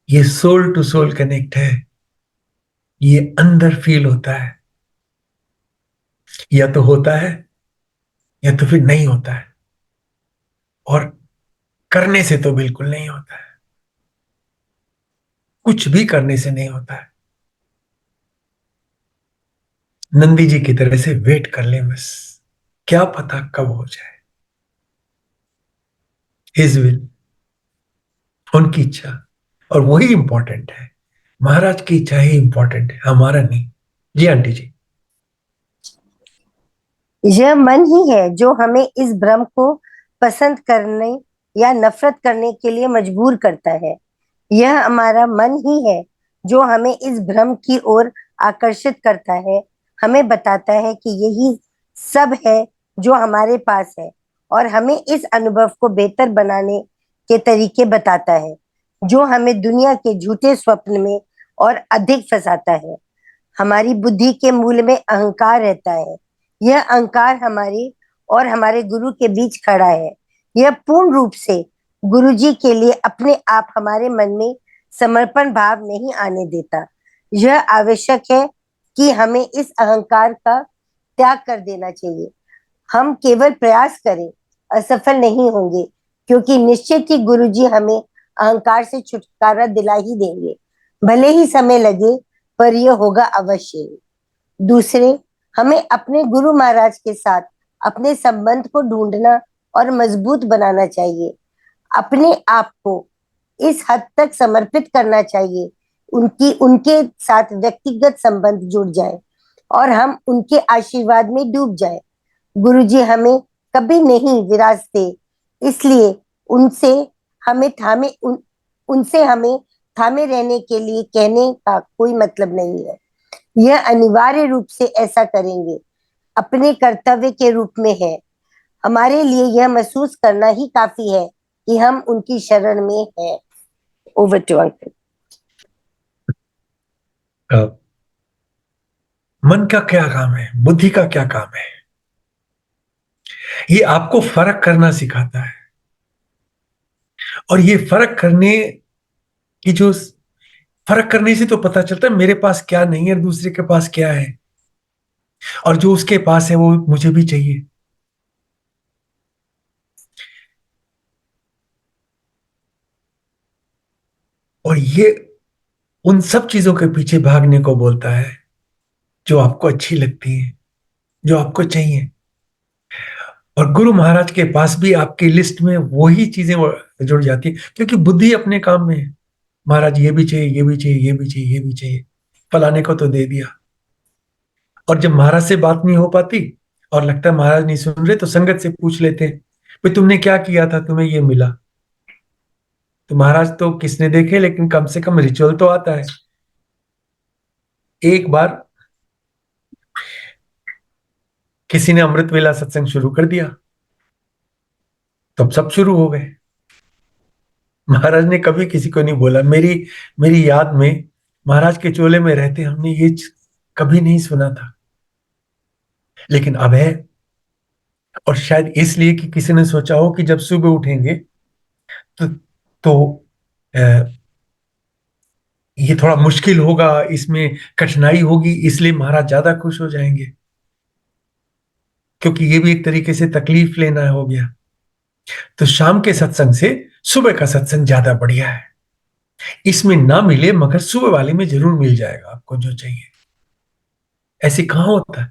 ये सोल टू सोल कनेक्ट है, ये अंदर फील होता है, या तो होता है या तो फिर नहीं होता है। और करने से तो बिल्कुल नहीं होता है, कुछ भी करने से नहीं होता है। नंदी जी की तरह से वेट कर ले बस, क्या पता कब हो जाए। हिज विल, उनकी इच्छा, और वही इंपॉर्टेंट है। महाराज की इच्छा ही इंपॉर्टेंट है, हमारा नहीं। जी आंटी जी। यह मन ही है जो हमें इस भ्रम को पसंद करने या नफरत करने के लिए मजबूर करता है। यह हमारा मन ही है जो हमें इस भ्रम की ओर आकर्षित करता है, हमें बताता है कि यही सब है जो हमारे पास है और हमें इस अनुभव को बेहतर बनाने के तरीके बताता है, जो हमें दुनिया के झूठे स्वप्न में और अधिक फंसाता है। हमारी बुद्धि के मूल में अहंकार रहता है। यह अहंकार हमारे और हमारे गुरु के बीच खड़ा है। यह पूर्ण रूप से गुरु जी के लिए अपने आप हमारे मन में समर्पण भाव नहीं आने देता। यह आवश्यक है कि हमें इस अहंकार का त्याग कर देना चाहिए। हम केवल प्रयास करें, असफल नहीं होंगे, क्योंकि निश्चित ही गुरु जी हमें अहंकार से छुटकारा दिला ही देंगे। भले ही समय लगे, पर यह होगा अवश्य। दूसरे, हमें अपने गुरु महाराज के साथ अपने संबंध को ढूंढना और मजबूत बनाना चाहिए। अपने आप को इस हद तक समर्पित करना चाहिए उनके साथ व्यक्तिगत संबंध जुड़ जाए और हम उनके आशीर्वाद में डूब जाए। गुरु जी हमें कभी नहीं विराजते, इसलिए उनसे हमें थामे उनसे हमें थामे रहने के लिए कहने का कोई मतलब नहीं है। यह अनिवार्य रूप से ऐसा करेंगे, अपने कर्तव्य के रूप में है। हमारे लिए यह महसूस करना ही काफी है कि हम उनकी शरण में हैं। Over to uncle. मन का क्या काम है, बुद्धि का क्या काम है? ये आपको फर्क करना सिखाता है। और ये फर्क करने की जो फर्क करने से तो पता चलता है मेरे पास क्या नहीं है, दूसरे के पास क्या है, और जो उसके पास है वो मुझे भी चाहिए। और ये उन सब चीजों के पीछे भागने को बोलता है जो आपको अच्छी लगती है, जो आपको चाहिए। और गुरु महाराज के पास भी आपकी लिस्ट में वही चीजें जुड़ जाती है, क्योंकि बुद्धि अपने काम में है। महाराज ये भी चाहिए, ये भी चाहिए, ये भी चाहिए, ये भी चाहिए, फलाने को तो दे दिया। और जब महाराज से बात नहीं हो पाती और लगता है महाराज नहीं सुन रहे तो संगत से पूछ लेते हैं, भाई तुमने क्या किया था, तुम्हें ये मिला। तो महाराज तो किसने देखे, लेकिन कम से कम रिचुअल तो आता है। एक बार किसी ने अमृत वेला सत्संग शुरू कर दिया, तब सब शुरू हो गए। महाराज ने कभी किसी को नहीं बोला। मेरी मेरी याद में महाराज के चोले में रहते हमने ये कभी नहीं सुना था, लेकिन अब है। और शायद इसलिए कि किसी ने सोचा हो कि जब सुबह उठेंगे तो अ, ये थोड़ा मुश्किल होगा, इसमें कठिनाई होगी, इसलिए महाराज ज्यादा खुश हो जाएंगे, क्योंकि ये भी एक तरीके से तकलीफ लेना हो गया। तो शाम के सत्संग से सुबह का सत्संग ज्यादा बढ़िया है। इसमें ना मिले मगर सुबह वाले में जरूर मिल जाएगा आपको जो चाहिए। ऐसे कहाँ होता है।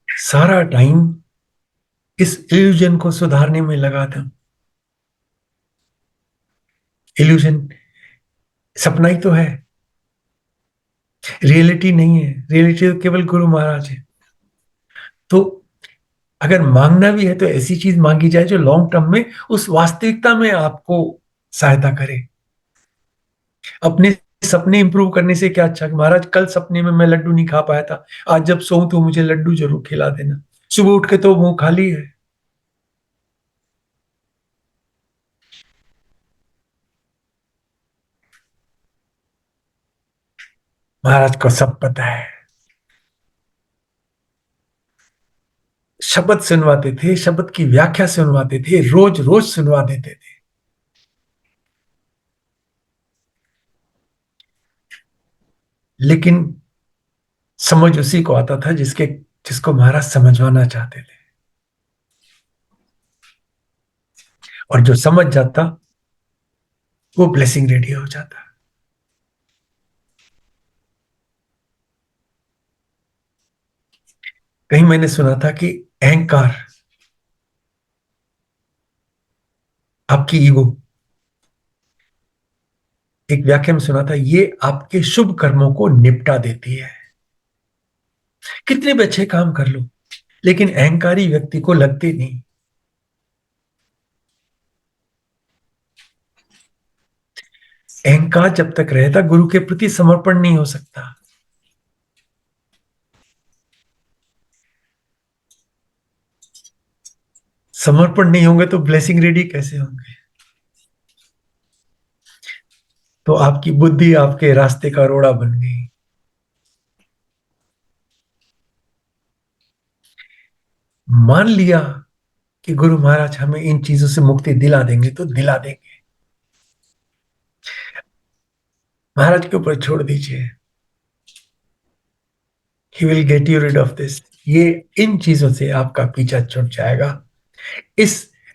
सारा टाइम इस इल्यूजन को सुधारने में लगा था। इल्यूजन सपना ही तो है, रियलिटी नहीं है। रियलिटी तो केवल गुरु महाराज है। तो अगर मांगना भी है तो ऐसी चीज मांगी जाए जो लॉन्ग टर्म में उस वास्तविकता में आपको सहायता करे। अपने सपने इंप्रूव करने से क्या अच्छा कि महाराज कल सपने में मैं लड्डू नहीं खा पाया था, आज जब सोऊं तो मुझे लड्डू जरूर खिला देना। सुबह उठ के तो मुंह खाली है। महाराज को सब पता है। शब्द सुनवाते थे, शब्द की व्याख्या सुनवाते थे, रोज रोज सुनवा देते थे। लेकिन समझ उसी को आता था जिसको महाराज समझवाना चाहते थे। और जो समझ जाता वो ब्लेसिंग रेडी हो जाता। कहीं मैंने सुना था कि अहंकार, आपकी ईगो, एक व्याख्या में सुना था, ये आपके शुभ कर्मों को निपटा देती है। कितने भी अच्छे काम कर लो, लेकिन अहंकारी व्यक्ति को लगते नहीं। अहंकार जब तक रहता गुरु के प्रति समर्पण नहीं हो सकता। समर्पण नहीं होंगे तो ब्लेसिंग रेडी कैसे होंगे। तो आपकी बुद्धि आपके रास्ते का रोड़ा बन गई। मान लिया कि गुरु महाराज हमें इन चीजों से मुक्ति दिला देंगे तो दिला देंगे। महाराज के ऊपर छोड़ दीजिए। He will get you rid of this. ये इन चीजों से आपका पीछा छूट जाएगा। इस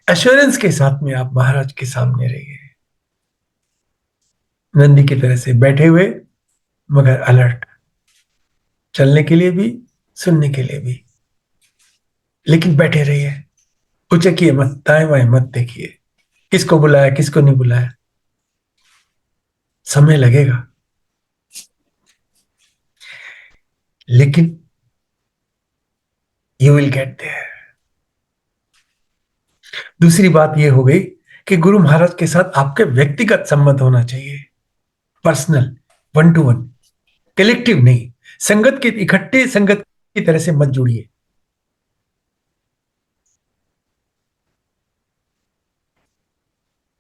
एश्योरेंस के साथ में आप महाराज के सामने रहिए, नंदी की तरह से बैठे हुए मगर अलर्ट, चलने के लिए भी, सुनने के लिए भी। लेकिन बैठे रहिए, उचकिए मत, दाएं बाएं मत देखिए किसको बुलाया किसको नहीं बुलाया। समय लगेगा, लेकिन यू विल गेट देयर। दूसरी बात यह हो गई कि गुरु महाराज के साथ आपके व्यक्तिगत संबंध होना चाहिए, personal, one two one, collective नहीं। संगत के इकट्ठे संगत की तरह से मत जुड़िए।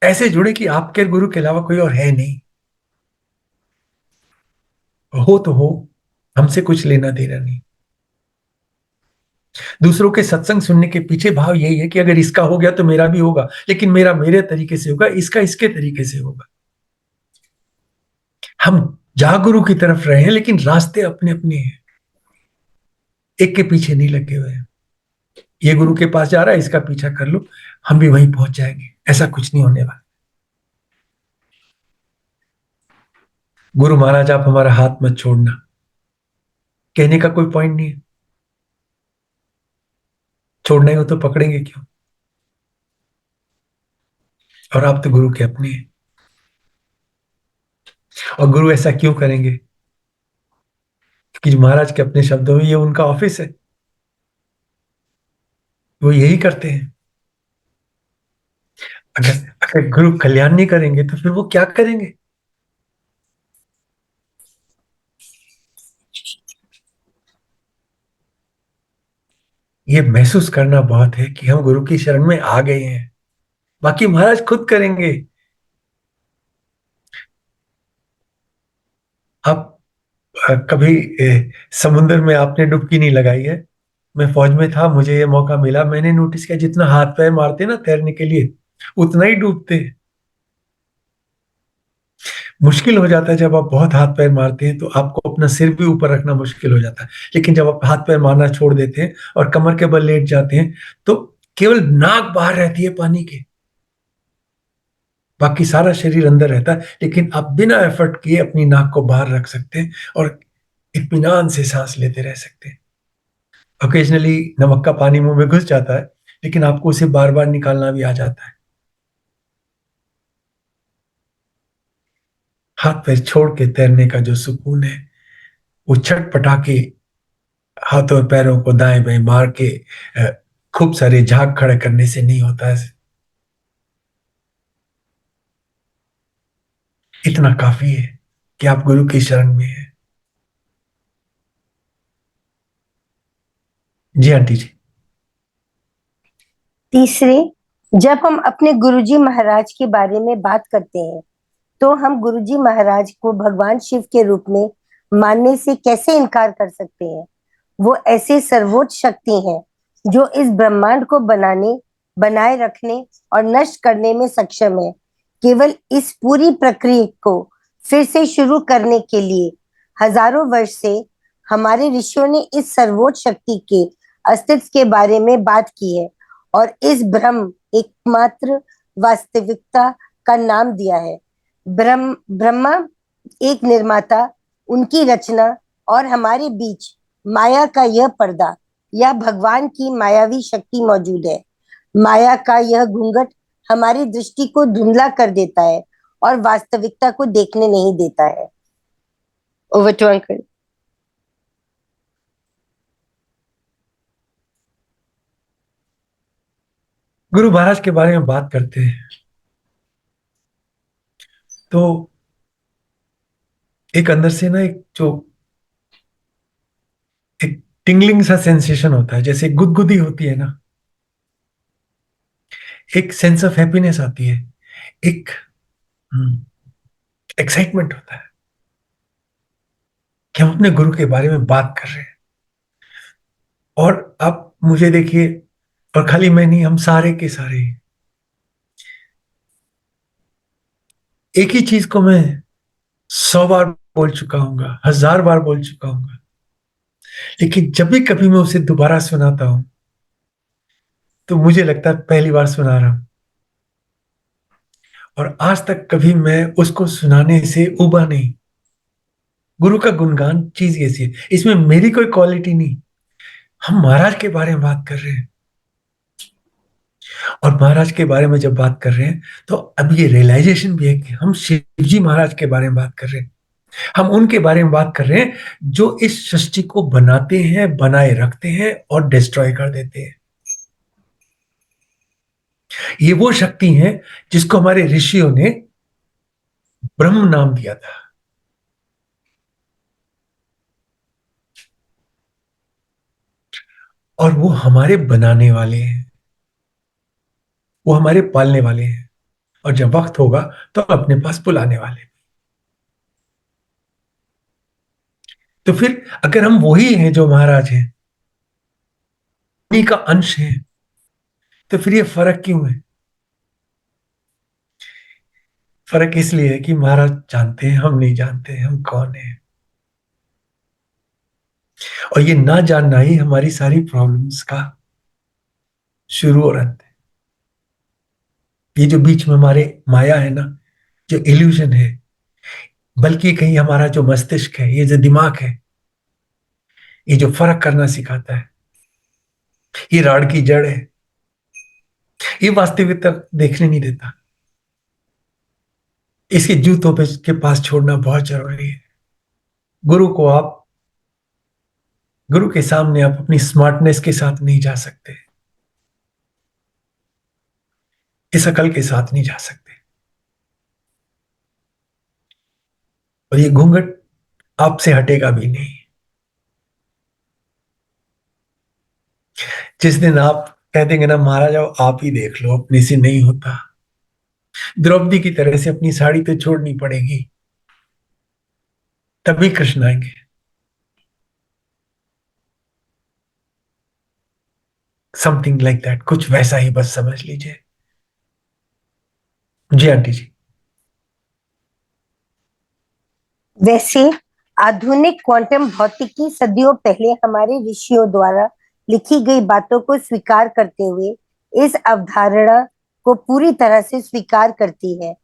ऐसे जुड़े कि आपके गुरु के अलावा कोई और है नहीं। हो तो हो, हमसे कुछ लेना देना नहीं। दूसरों के सत्संग सुनने के पीछे भाव यही है कि अगर इसका हो गया तो मेरा भी होगा, लेकिन मेरा मेरे तरीके से होगा, इसका इसके तरीके से होगा। हम जा गुरु की तरफ रहे हैं, लेकिन रास्ते अपने अपने हैं। एक के पीछे नहीं लगे हुए हैं। ये गुरु के पास जा रहा है, इसका पीछा कर लो, हम भी वहीं पहुंच जाएंगे। ऐसा कुछ नहीं होने वाला। गुरु महाराज आप हमारा हाथ मत छोड़ना, कहने का कोई पॉइंट नहीं है। छोड़ना ही हो तो पकड़ेंगे क्यों। और आप तो गुरु के अपने हैं। और गुरु ऐसा क्यों करेंगे, कि महाराज के अपने शब्दों में ये उनका ऑफिस है, वो यही करते हैं। अगर अगर गुरु कल्याण नहीं करेंगे तो फिर वो क्या करेंगे? ये महसूस करना बहुत है कि हम गुरु की शरण में आ गए हैं, बाकी महाराज खुद करेंगे। आप कभी समुद्र में आपने डुबकी नहीं लगाई है? मैं फौज में था, मुझे ये मौका मिला, मैंने नोटिस किया जितना हाथ पैर मारते ना तैरने के लिए, उतना ही डूबते हैं। मुश्किल हो जाता है जब आप बहुत हाथ पैर मारते हैं, तो आपको अपना सिर भी ऊपर रखना मुश्किल हो जाता है। लेकिन जब आप हाथ पैर मारना छोड़ देते हैं और कमर के बल लेट जाते हैं, तो केवल नाक बाहर रहती है पानी के, बाकी सारा शरीर अंदर रहता है। लेकिन आप बिना एफर्ट किए अपनी नाक को बाहर रख सकते हैं और इत्मीनान से सांस लेते रह सकते हैं। ओकेजनली नमक का पानी मुंह में घुस जाता है, लेकिन आपको उसे बार बार निकालना भी आ जाता है। हाथ पैर छोड़ के तैरने का जो सुकून है, वो छटपटा के हाथों और पैरों को दाएं बाएं मार के अ, खूब सारे झाग खड़े करने से नहीं होता है। इतना काफी है कि आप गुरु की शरण में हैं। जी आंटी जी। तीसरे, जब हम अपने गुरुजी महाराज के बारे में बात करते हैं तो हम गुरुजी महाराज को भगवान शिव के रूप में मानने से कैसे इनकार कर सकते हैं? वो ऐसे सर्वोच्च शक्ति हैं जो इस ब्रह्मांड को बनाने, बनाए रखने और नष्ट करने में सक्षम है। केवल इस पूरी प्रक्रिया को फिर से शुरू करने के लिए हजारों वर्ष से हमारे ऋषियों ने इस सर्वोच्च शक्ति के अस्तित्व के बारे में बात की है और इस ब्रह्म एकमात्र वास्तविकता का नाम दिया है। ब्रह्मा एक निर्माता, उनकी रचना और हमारे बीच माया का यह पर्दा या भगवान की मायावी शक्ति मौजूद है। माया का यह घूंघट हमारी दृष्टि को धुंधला कर देता है और वास्तविकता को देखने नहीं देता है। Over to uncle. गुरु महाराज के बारे में बात करते हैं तो एक अंदर से ना एक टिंगलिंग सा सेंसेशन होता है, जैसे गुदगुदी होती है ना, एक सेंस ऑफ हैप्पीनेस आती है, एक एक्साइटमेंट होता है कि हम अपने गुरु के बारे में बात कर रहे हैं। और आप मुझे देखिए, और खाली मैं नहीं, हम सारे के सारे एक ही चीज को मैं 100 बार बोल चुका हूँ, 1000 बार बोल चुका हूँ, लेकिन जब भी कभी मैं उसे दोबारा सुनाता हूं तो मुझे लगता है पहली बार सुना रहा हूं। और आज तक कभी मैं उसको सुनाने से उबा नहीं। गुरु का गुणगान चीज ऐसी है, इसमें मेरी कोई क्वालिटी नहीं, हम महाराज के बारे में बात कर रहे हैं। और महाराज के बारे में जब बात कर रहे हैं तो अब ये रियलाइजेशन भी है कि हम शिव जी महाराज के बारे में बात कर रहे हैं। हम उनके बारे में बात कर रहे हैं जो इस सृष्टि को बनाते हैं, बनाए रखते हैं और डिस्ट्रॉय कर देते हैं। ये वो शक्ति है जिसको हमारे ऋषियों ने ब्रह्म नाम दिया था। और वो हमारे बनाने वाले हैं, वो हमारे पालने वाले हैं, और जब वक्त होगा तो अपने पास बुलाने वाले। तो फिर अगर हम वही हैं जो महाराज हैं, उन्हीं का अंश है, तो फिर ये फर्क क्यों है? फर्क इसलिए है कि महाराज जानते हैं, हम नहीं जानते हम कौन है। और ये ना जानना ही हमारी सारी प्रॉब्लम्स का शुरू और अंत है। ये जो बीच में हमारे माया है ना, जो इल्यूजन है, बल्कि कहीं हमारा जो मस्तिष्क है, ये जो दिमाग है, ये जो फर्क करना सिखाता है, ये राड की जड़ है। ये वास्तविकता देखने नहीं देता। इसके जूतों पे के पास छोड़ना बहुत जरूरी है। गुरु को आप गुरु के सामने आप अपनी स्मार्टनेस के साथ नहीं जा सकते, इस अकल के साथ नहीं जा सकते। और ये घूंघट आपसे हटेगा भी नहीं। जिस दिन आप कह देंगे ना महाराज आओ आप ही देख लो, अपने से नहीं होता, द्रौपदी की तरह से अपनी साड़ी तो छोड़नी पड़ेगी, तभी कृष्ण आएंगे। समथिंग लाइक दैट, कुछ वैसा ही बस समझ लीजिए। जी आंटी जी। वैसे आधुनिक क्वांटम भौतिकी सदियों पहले हमारे ऋषियों द्वारा लिखी गई बातों को स्वीकार करते हुए इस अवधारणा को पूरी तरह से स्वीकार करती है।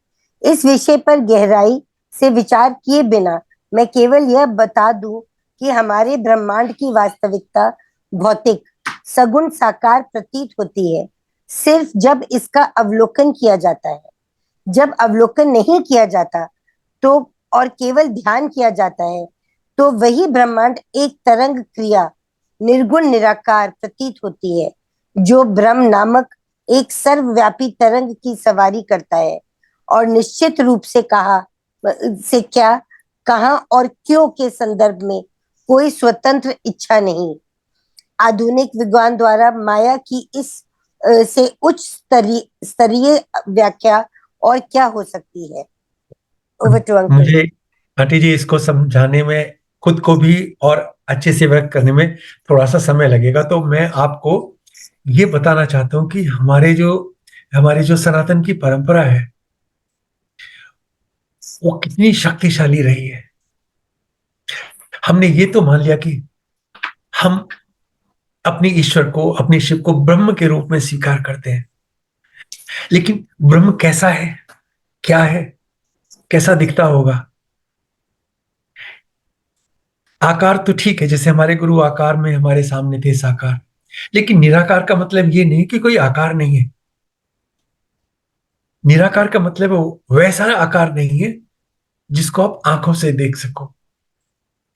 इस विषय पर गहराई से विचार किए बिना मैं केवल यह बता दूं कि हमारे ब्रह्मांड की वास्तविकता भौतिक, सगुण, साकार प्रतीत होती है सिर्फ जब इसका अवलोकन किया जाता है। जब अवलोकन नहीं किया जाता तो और केवल ध्यान किया जाता है तो वही ब्रह्मांड एक तरंग क्रिया, निर्गुण निराकार प्रतीत होती है, जो ब्रह्म नामक एक सर्वव्यापी तरंग की सवारी करता है और निश्चित रूप से क्या, कहां और क्यों के संदर्भ में कोई स्वतंत्र इच्छा नहीं। आधुनिक विद्वान द्वारा माया की इस से उच्च स्तरीय व्याख्या और क्या हो सकती है। Over to uncle. मुझे आंटी जी इसको समझाने में, खुद को भी और अच्छे से व्यक्त करने में थोड़ा सा समय लगेगा, तो मैं आपको ये बताना चाहता हूँ कि हमारी जो सनातन की परंपरा है वो कितनी शक्तिशाली रही है। हमने ये तो मान लिया कि हम अपने ईश्वर को, अपने शिव को ब्रह्म के रूप में स्वीकार करते हैं, लेकिन ब्रह्म कैसा है, क्या है, कैसा दिखता होगा? आकार तो ठीक है, जैसे हमारे गुरु आकार में हमारे सामने थे साकार, लेकिन निराकार का मतलब ये नहीं कि कोई आकार नहीं है। निराकार का मतलब वैसा आकार नहीं है जिसको आप आंखों से देख सको,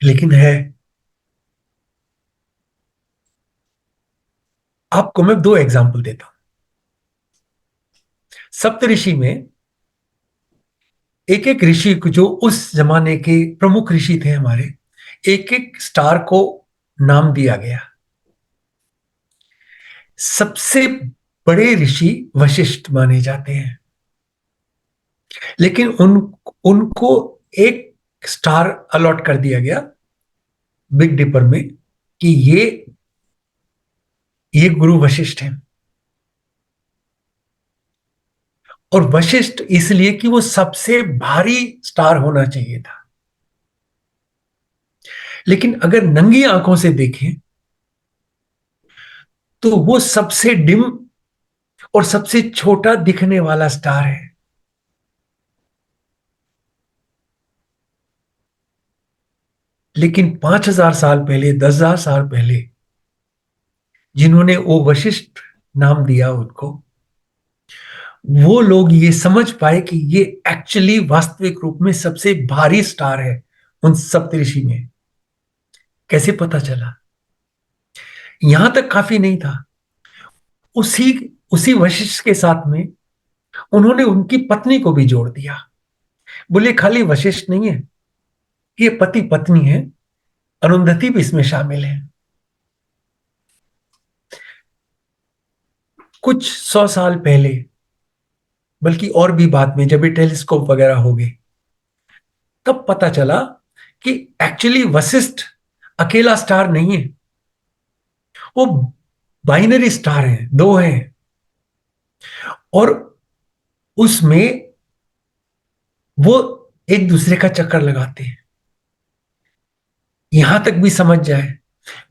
लेकिन है। आपको मैं दो एग्जाम्पल देता हूं। सप्तऋषि में एक एक ऋषि को, जो उस जमाने के प्रमुख ऋषि थे हमारे, एक एक स्टार को नाम दिया गया। सबसे बड़े ऋषि वशिष्ठ माने जाते हैं, लेकिन उनको एक स्टार अलॉट कर दिया गया बिग डिपर में कि ये गुरु वशिष्ठ हैं। और वशिष्ठ इसलिए कि वो सबसे भारी स्टार होना चाहिए था, लेकिन अगर नंगी आंखों से देखें तो वो सबसे डिम और सबसे छोटा दिखने वाला स्टार है। लेकिन 5,000 साल पहले, 10,000 साल पहले जिन्होंने वो वशिष्ठ नाम दिया उनको, वो लोग ये समझ पाए कि ये एक्चुअली वास्तविक रूप में सबसे भारी स्टार है उन सप्तऋषि में। कैसे पता चला? यहां तक काफी नहीं था, उसी उसी वशिष्ठ के साथ में उन्होंने उनकी पत्नी को भी जोड़ दिया। बोले खाली वशिष्ठ नहीं है, ये पति पत्नी है, अरुंधति भी इसमें शामिल है। कुछ 100 साल पहले, बल्कि और भी बाद में, जब ये टेलीस्कोप वगैरह हो गए, तब पता चला कि एक्चुअली वशिष्ठ अकेला स्टार नहीं है, वो बाइनरी स्टार है, दो हैं, और उसमें वो एक दूसरे का चक्कर लगाते हैं। यहां तक भी समझ जाए,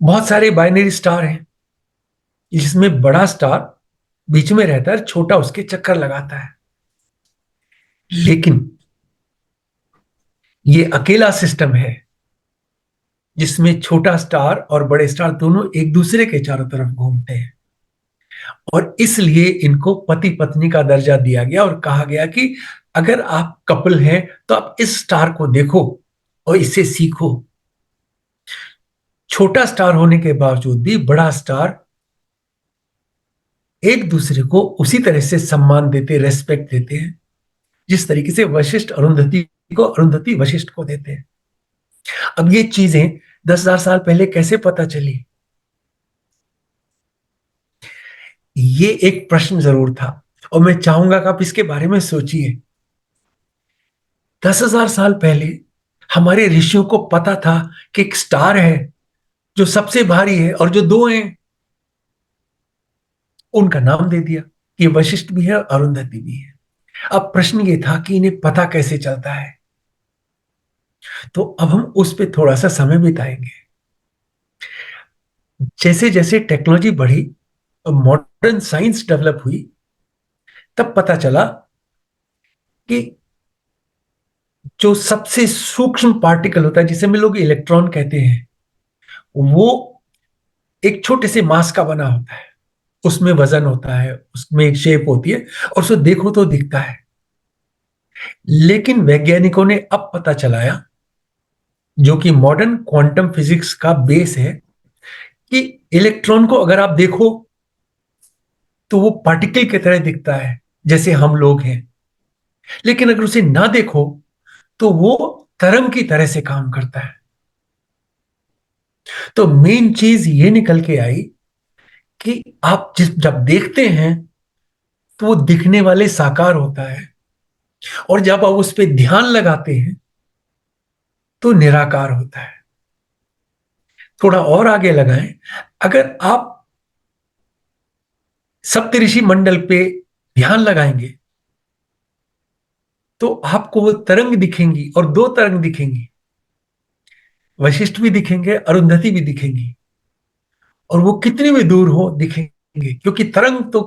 बहुत सारे बाइनरी स्टार हैं जिसमें बड़ा स्टार बीच में रहता है, छोटा उसके चक्कर लगाता है, लेकिन ये अकेला सिस्टम है जिसमें छोटा स्टार और बड़े स्टार दोनों एक दूसरे के चारों तरफ घूमते हैं। और इसलिए इनको पति पत्नी का दर्जा दिया गया और कहा गया कि अगर आप कपल हैं तो आप इस स्टार को देखो और इससे सीखो। छोटा स्टार होने के बावजूद भी बड़ा स्टार एक दूसरे को उसी तरह से सम्मान देते, रेस्पेक्ट देते हैं, जिस तरीके से वशिष्ठ अरुंधति को, अरुंधति वशिष्ठ को देते हैं। अब ये चीजें 10,000 साल पहले कैसे पता चली? ये एक प्रश्न जरूर था और मैं चाहूंगा कि आप इसके बारे में सोचिए। 10,000 साल पहले हमारे ऋषियों को पता था कि एक स्टार है जो सबसे भारी है और जो दो हैं, उनका नाम दे दिया। ये वशिष्ठ भी है और अरुंधति भी है। अब प्रश्न ये था कि इन्हें पता कैसे चलता है, तो अब हम उस पर थोड़ा सा समय बिताएंगे। जैसे जैसे टेक्नोलॉजी बढ़ी और मॉडर्न साइंस डेवलप हुई, तब पता चला कि जो सबसे सूक्ष्म पार्टिकल होता है, जिसे हम लोग इलेक्ट्रॉन कहते हैं, वो एक छोटे से मास का बना होता है। उसमें वजन होता है, उसमें एक शेप होती है और उसको देखो तो दिखता है। लेकिन वैज्ञानिकों ने अब पता चलाया, जो कि मॉडर्न क्वांटम फिजिक्स का बेस है, कि इलेक्ट्रॉन को अगर आप देखो तो वो पार्टिकल की तरह दिखता है, जैसे हम लोग हैं। लेकिन अगर उसे ना देखो तो वो तरंग की तरह से काम करता है। तो मेन चीज ये निकल के आई कि आप जब देखते हैं तो वो दिखने वाले साकार होता है, और जब आप उस पर ध्यान लगाते हैं तो निराकार होता है। थोड़ा और आगे लगाएं, अगर आप सप्तऋषि मंडल पे ध्यान लगाएंगे तो आपको वो तरंग दिखेंगी, और दो तरंग दिखेंगी, वशिष्ठ भी दिखेंगे, अरुंधति भी दिखेंगी। और वो कितनी भी दूर हो दिखेंगे, क्योंकि तरंग तो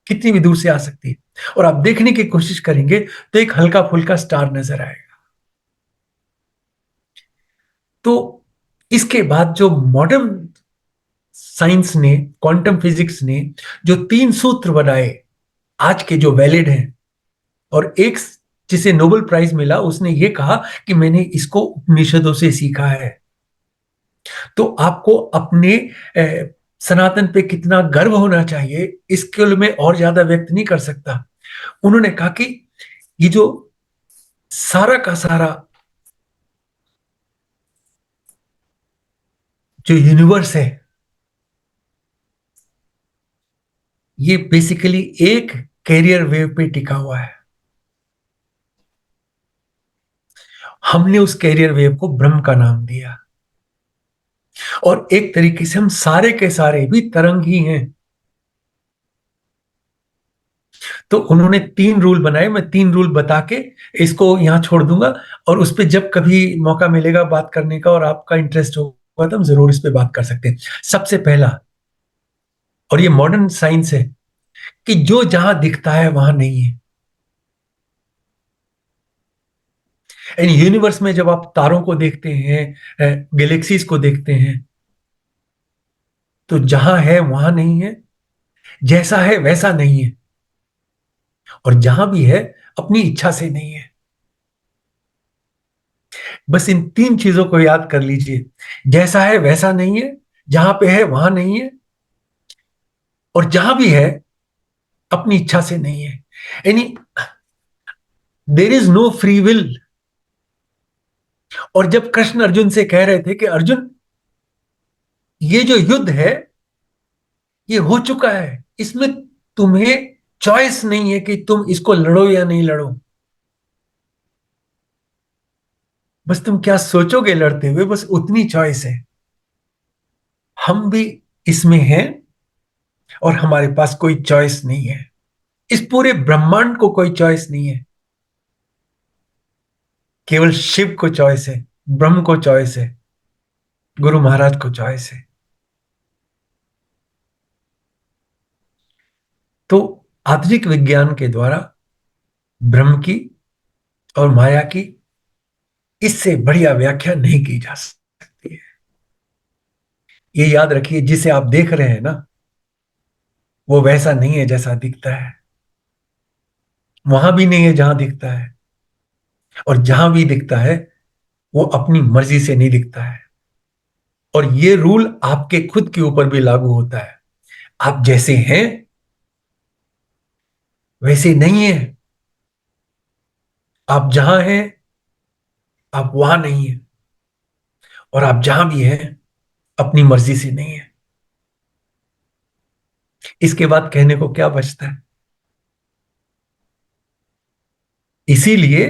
कितनी भी दूर से आ सकती है। और आप देखने की कोशिश करेंगे तो एक हल्का फुल्का स्टार नजर आएगा। तो इसके बाद जो मॉडर्न साइंस ने, क्वांटम फिजिक्स ने जो 3 सूत्र बनाए आज के, जो वैलिड हैं, और एक जिसे नोबेल प्राइज मिला, उसने ये कहा कि मैंने इसको उपनिषदों से सीखा है। तो आपको अपने सनातन पे कितना गर्व होना चाहिए, इसके लिए मैं और ज्यादा व्यक्त नहीं कर सकता। उन्होंने कहा कि ये जो सारा का सारा जो यूनिवर्स है, ये बेसिकली एक कैरियर वेव पे टिका हुआ है। हमने उस कैरियर वेव को ब्रह्म का नाम दिया, और एक तरीके से हम सारे के सारे भी तरंग ही हैं। तो उन्होंने 3 रूल बनाए, मैं 3 रूल बता के इसको यहां छोड़ दूंगा, और उस पर जब कभी मौका मिलेगा बात करने का और आपका इंटरेस्ट होगा तो हम जरूर इस पर बात कर सकते हैं। सबसे पहला, और ये मॉडर्न साइंस है, कि जो जहां दिखता है वहां नहीं है। यानी यूनिवर्स में जब आप तारों को देखते हैं, गैलेक्सीज को देखते हैं, तो जहां है वहां नहीं है, जैसा है वैसा नहीं है, और जहां भी है अपनी इच्छा से नहीं है। बस इन 3 चीजों को याद कर लीजिए। जैसा है वैसा नहीं है, जहां पे है वहां नहीं है, और जहां भी है अपनी इच्छा से नहीं है। यानी there is no free will. और जब कृष्ण अर्जुन से कह रहे थे कि अर्जुन, ये जो युद्ध है ये हो चुका है, इसमें तुम्हें चॉइस नहीं है कि तुम इसको लड़ो या नहीं लड़ो, बस तुम क्या सोचोगे लड़ते हुए, बस उतनी चॉइस है। हम भी इसमें हैं, और हमारे पास कोई चॉइस नहीं है। इस पूरे ब्रह्मांड को कोई चॉइस नहीं है, केवल शिव को चॉइस है, ब्रह्म को चॉइस है, गुरु महाराज को चॉइस है। तो आधुनिक विज्ञान के द्वारा ब्रह्म की और माया की इससे बढ़िया व्याख्या नहीं की जा सकती है। ये याद रखिए, जिसे आप देख रहे हैं ना, वो वैसा नहीं है जैसा दिखता है, वहां भी नहीं है जहां दिखता है, और जहां भी दिखता है वो अपनी मर्जी से नहीं दिखता है। और ये रूल आपके खुद के ऊपर भी लागू होता है। आप जैसे हैं वैसे नहीं है। आप जहां हैं आप वहां नहीं है, और आप जहां भी हैं अपनी मर्जी से नहीं है। इसके बाद कहने को क्या बचता है? इसीलिए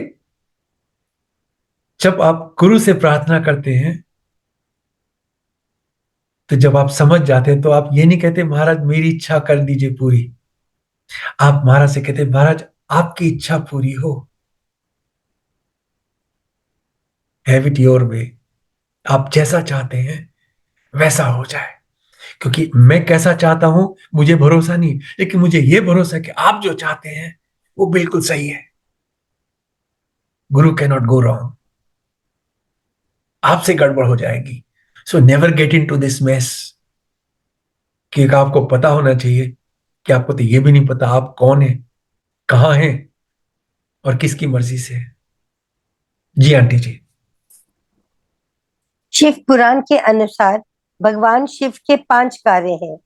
जब आप गुरु से प्रार्थना करते हैं, तो जब आप समझ जाते हैं तो आप ये नहीं कहते महाराज मेरी इच्छा कर दीजिए पूरी। आप महाराज से कहते महाराज आपकी इच्छा पूरी हो, हैव इट योर वे। आप जैसा चाहते हैं वैसा हो जाए। क्योंकि मैं कैसा चाहता हूं मुझे भरोसा नहीं, लेकिन मुझे यह भरोसा है कि आप जो चाहते हैं वो बिल्कुल सही है। गुरु कैन नॉट गो रॉन्ग। आपसे गड़बड़ हो जाएगी। So never get into this mess. कि आपको पता होना चाहिए कि आपको तो ये भी नहीं पता आप कौन है, कहां हैं और किसकी मर्जी से है। जी आंटी जी। शिव पुराण के अनुसार भगवान शिव के 5 कार्य हैं।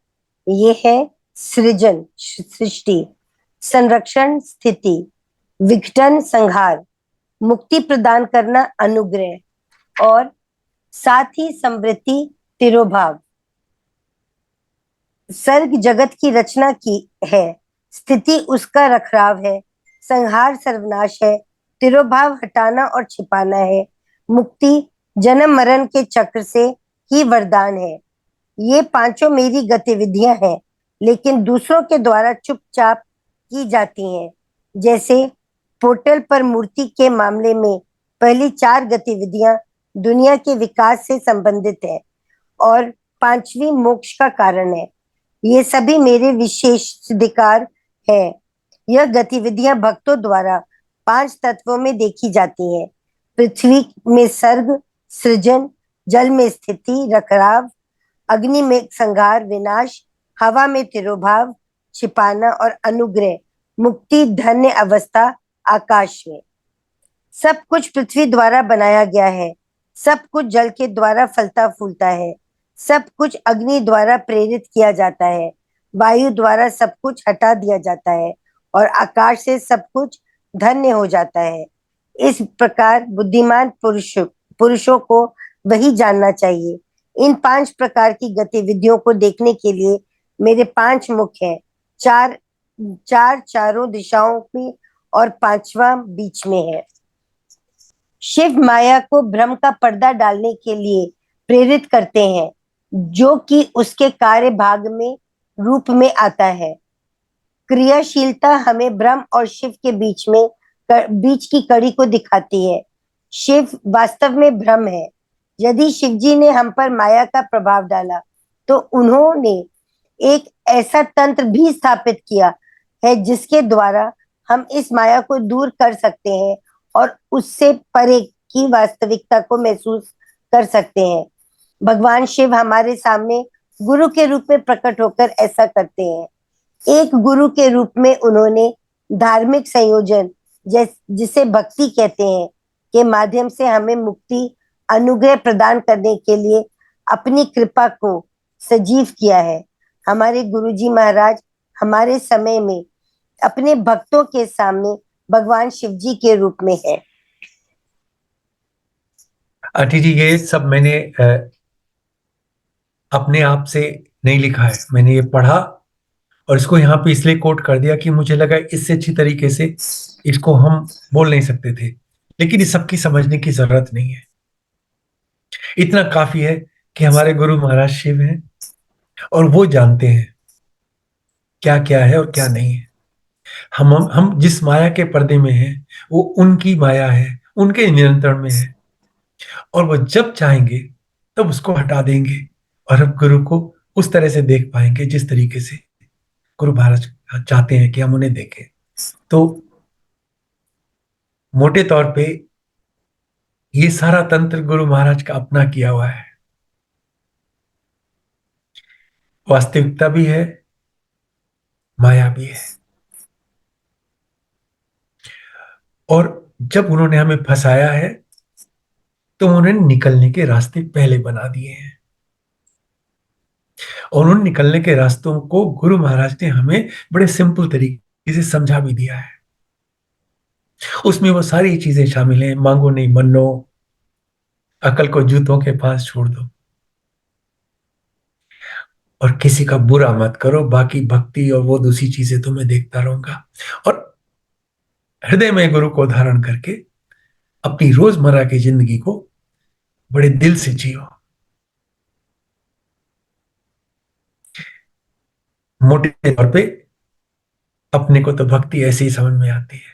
ये है सृजन सृष्टि, संरक्षण स्थिति, विघटन संहार, मुक्ति प्रदान करना अनुग्रह, और साथ ही समृद्धि तिरोभाव। सर्ग जगत की रचना की है, स्थिति उसका रखराव है, संहार सर्वनाश है, तिरोभाव हटाना और छिपाना है, मुक्ति जन्म मरण के चक्र से ही वरदान है। ये पांचों मेरी गतिविधियां हैं, लेकिन दूसरों के द्वारा चुपचाप की जाती हैं। जैसे पोर्टल पर मूर्ति के मामले में पहली 4 गतिविधियां दुनिया के विकास से संबंधित है और 5वीं मोक्ष का कारण है। ये सभी मेरे विशेषाधिकार है। यह गतिविधियां भक्तों द्वारा 5 तत्वों में देखी जाती हैं। पृथ्वी में सर्ग सृजन, जल में स्थिति रखराव, अग्नि में संहार विनाश, हवा में तिरोभाव छिपाना और अनुग्रह मुक्ति धन्य अवस्था आकाश में। सब कुछ पृथ्वी द्वारा बनाया गया है, सब कुछ जल के द्वारा फलता फूलता है, सब कुछ अग्नि द्वारा प्रेरित किया जाता है, वायु द्वारा सब कुछ हटा दिया जाता है और आकाश से सब कुछ धन्य हो जाता है। इस प्रकार बुद्धिमान पुरुषों को वही जानना चाहिए। इन 5 प्रकार की गतिविधियों को देखने के लिए मेरे 5 मुख हैं, 4 चारों दिशाओं में और 5वां बीच में है। शिव माया को भ्रम का पर्दा डालने के लिए प्रेरित करते हैं, जो कि उसके कार्य भाग में रूप में आता है। क्रियाशीलता हमें ब्रह्म और शिव के बीच की कड़ी को दिखाती है। शिव वास्तव में ब्रह्म है। यदि शिव जी ने हम पर माया का प्रभाव डाला, तो उन्होंने एक ऐसा तंत्र भी स्थापित किया है जिसके द्वारा हम इस माया को दूर कर सकते हैं और उससे परे की वास्तविकता को महसूस कर सकते हैं। भगवान शिव हमारे सामने गुरु के रूप में प्रकट होकर ऐसा करते हैं। एक गुरु के रूप में उन्होंने धार्मिक संयोजन जिसे भक्ति कहते हैं के माध्यम से हमें मुक्ति अनुग्रह प्रदान करने के लिए अपनी कृपा को सजीव किया है। हमारे गुरुजी महाराज हमारे समय में अपने भक्तों के सामने भगवान शिव जी के रूप में है। आंटी जी ये सब मैंने अपने आप से नहीं लिखा है, मैंने ये पढ़ा और इसको यहाँ पे इसलिए कोट कर दिया कि मुझे लगा इससे अच्छी तरीके से इसको हम बोल नहीं सकते थे, लेकिन इस सबकी समझने की जरूरत नहीं है। इतना काफी है कि हमारे गुरु महाराज शिव हैं और वो जानते हैं क्या क्या है और क्या नहीं है। हम जिस माया के पर्दे में हैं वो उनकी माया है, उनके नियंत्रण में है, और वो जब चाहेंगे तब उसको हटा देंगे और हम गुरु को उस तरह से देख पाएंगे जिस तरीके से गुरु महाराज चाहते हैं कि हम उन्हें देखें। तो मोटे तौर पे ये सारा तंत्र गुरु महाराज का अपना किया हुआ है। वास्तविकता भी है, माया भी है, और जब उन्होंने हमें फंसाया है तो उन्होंने निकलने के रास्ते पहले बना दिए हैं। और उन निकलने के रास्तों को गुरु महाराज ने हमें बड़े सिंपल तरीके से समझा भी दिया है। उसमें वो सारी चीजें शामिल हैं, मांगो नहीं मनो, अकल को जूतों के पास छोड़ दो, और किसी का बुरा मत करो, बाकी भक्ति और वो दूसरी चीजें तो मैं देखता रहूंगा। और हृदय में गुरु को धारण करके अपनी रोजमर्रा की जिंदगी को बड़े दिल से जियो। मोटे तौर पे अपने को तो भक्ति ऐसे ही समझ में आती है,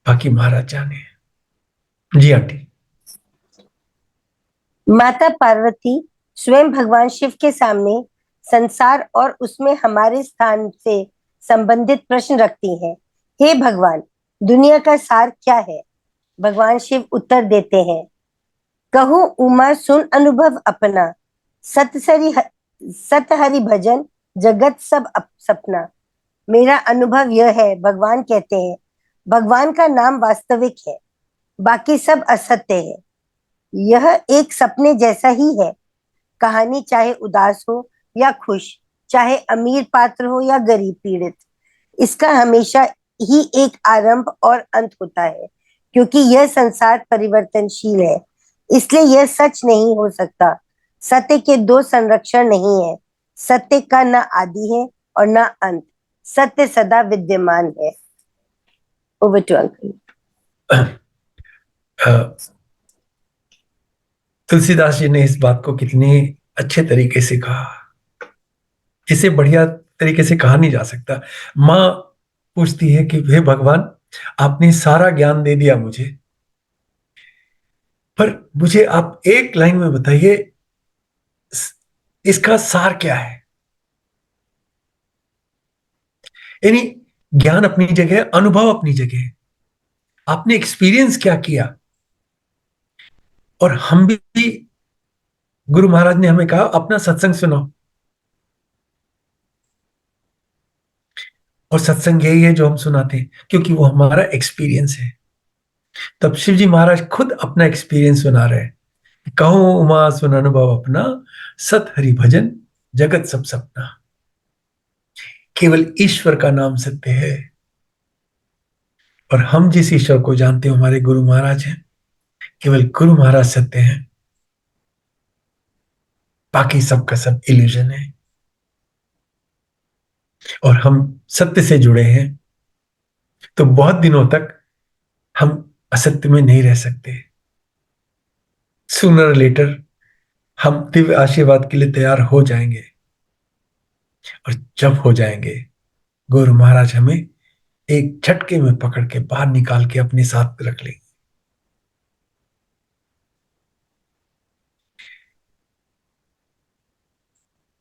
बाकी महाराज जाने। जी आंटी। माता पार्वती स्वयं भगवान शिव के सामने संसार और उसमें हमारे स्थान से संबंधित प्रश्न रखती हैं। हे भगवान, दुनिया का सार क्या है? भगवान शिव उत्तर देते हैं, कहूं उमा सुन अनुभव अपना, सत हरि भजन जगत सब सपना। मेरा अनुभव यह है, भगवान कहते हैं, भगवान का नाम वास्तविक है, बाकी सब असत्य है। यह एक सपने जैसा ही है। कहानी चाहे उदास हो या खुश, चाहे अमीर पात्र हो या गरीब पीड़ित, इसका हमेशा ही एक आरंभ और अंत होता है, क्योंकि यह संसार परिवर्तनशील है। इसलिए यह सच नहीं हो सकता। सत्य के दो संरक्षण नहीं है। सत्य का न आदि है और न अंत। सत्य सदा विद्यमान है। Over to uncle. Tulsidas ji ने इस बात को कितने अच्छे तरीके से कहा, इसे बढ़िया तरीके से कहा नहीं जा सकता। माँ पूछती है कि हे भगवान, आपने सारा ज्ञान दे दिया मुझे, पर मुझे आप एक लाइन में बताइए इसका सार क्या है। यानी ज्ञान अपनी जगह, अनुभव अपनी जगह, आपने एक्सपीरियंस क्या किया। और हम भी, गुरु महाराज ने हमें कहा अपना सत्संग सुनो, और सत्संग यही है जो हम सुनाते हैं, क्योंकि वो हमारा एक्सपीरियंस है। तब शिव जी महाराज खुद अपना एक्सपीरियंस सुना रहे हैं, कहो उमा सुन अनुभव अपना, सत हरि भजन जगत सब सपना। केवल ईश्वर का नाम सत्य है, और हम जिस ईश्वर को जानते हैं हमारे गुरु महाराज हैं, केवल गुरु महाराज सत्य हैं, बाकी सबका सब इल्यूजन है। और हम सत्य से जुड़े हैं, तो बहुत दिनों तक हम असत्य में नहीं रह सकते। सूनर लेटर हम दिव्य आशीर्वाद के लिए तैयार हो जाएंगे, और जब हो जाएंगे, गुरु महाराज हमें एक झटके में पकड़ के बाहर निकाल के अपने साथ रख लेंगे।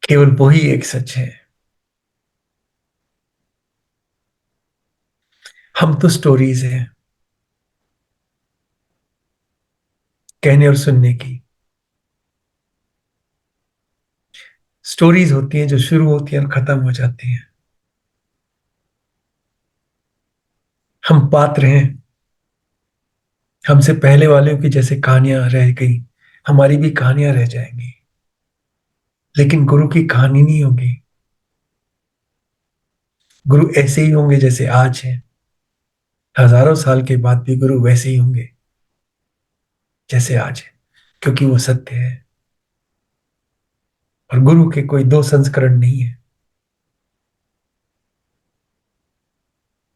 केवल वही एक सच है। हम तो स्टोरीज हैं, कहने और सुनने की। स्टोरीज होती हैं जो शुरू होती हैं और खत्म हो जाती हैं। हम पात्र हैं, हमसे पहले वालों की जैसे कहानियां रह गई, हमारी भी कहानियां रह जाएंगी, लेकिन गुरु की कहानी नहीं होगी। गुरु ऐसे ही होंगे जैसे आज हैं। हजारों साल के बाद भी गुरु वैसे ही होंगे जैसे आज है, क्योंकि वो सत्य है। और गुरु के कोई दो संस्करण नहीं है।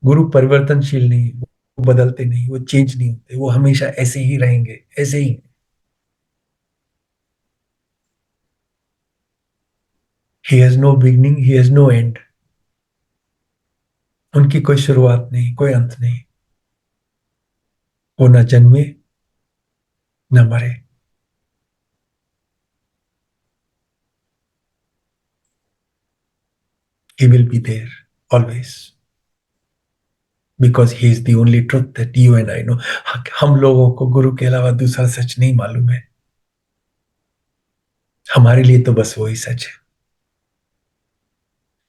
गुरु परिवर्तनशील नहीं, वो बदलते नहीं, वो चेंज नहीं होते, वो हमेशा ऐसे ही रहेंगे, ऐसे ही। He has no beginning, he has no end. उनकी कोई शुरुआत नहीं, कोई अंत नहीं। वो न जन्मे न मरे। He will be there always, because he is the only truth that you and I know. हम लोगों को गुरु के अलावा दूसरा सच नहीं मालूम है। हमारे लिए तो बस वही सच है,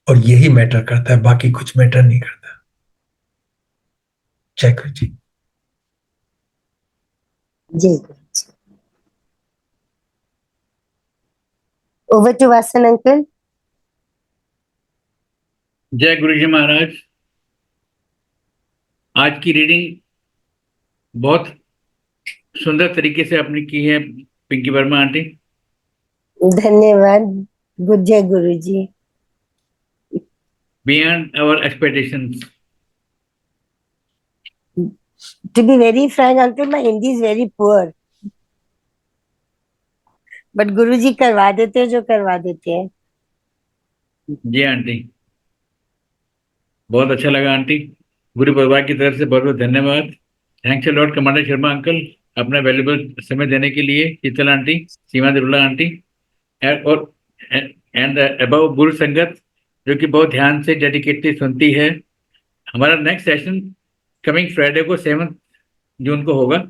और यही मैटर करता है, बाकी कुछ मैटर नहीं करता। जय गुरु जी। जय गुरु जी। Over to Vasan uncle. जय गुरु जी महाराज। आज की रीडिंग बहुत सुंदर तरीके से आपने की है पिंकी वर्मा आंटी। धन्यवाद जय गुरु जी। Beyond our expectations. To be very frank, uncle, my Hindi is very poor. But गुरु जी करवा देते हैं जो करवा देते हैं। जी आंटी, बहुत अच्छा लगा आंटी। गुरु परिवार की तरफ से बहुत बहुत धन्यवाद। Thanks a lot commander Sharma uncle, अपना वैल्यूबल समय देने के लिए। शीतल आंटी, सीमा दुर्ला आंटी और एंड अबव गुरु संगत जो कि बहुत ध्यान से डेडिकेटली सुनती है। हमारा नेक्स्ट सेशन कमिंग फ्राइडे को 7 जून को होगा।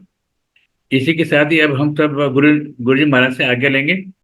इसी के साथ ही अब हम सब गुरु जी महाराज से आज्ञा लेंगे।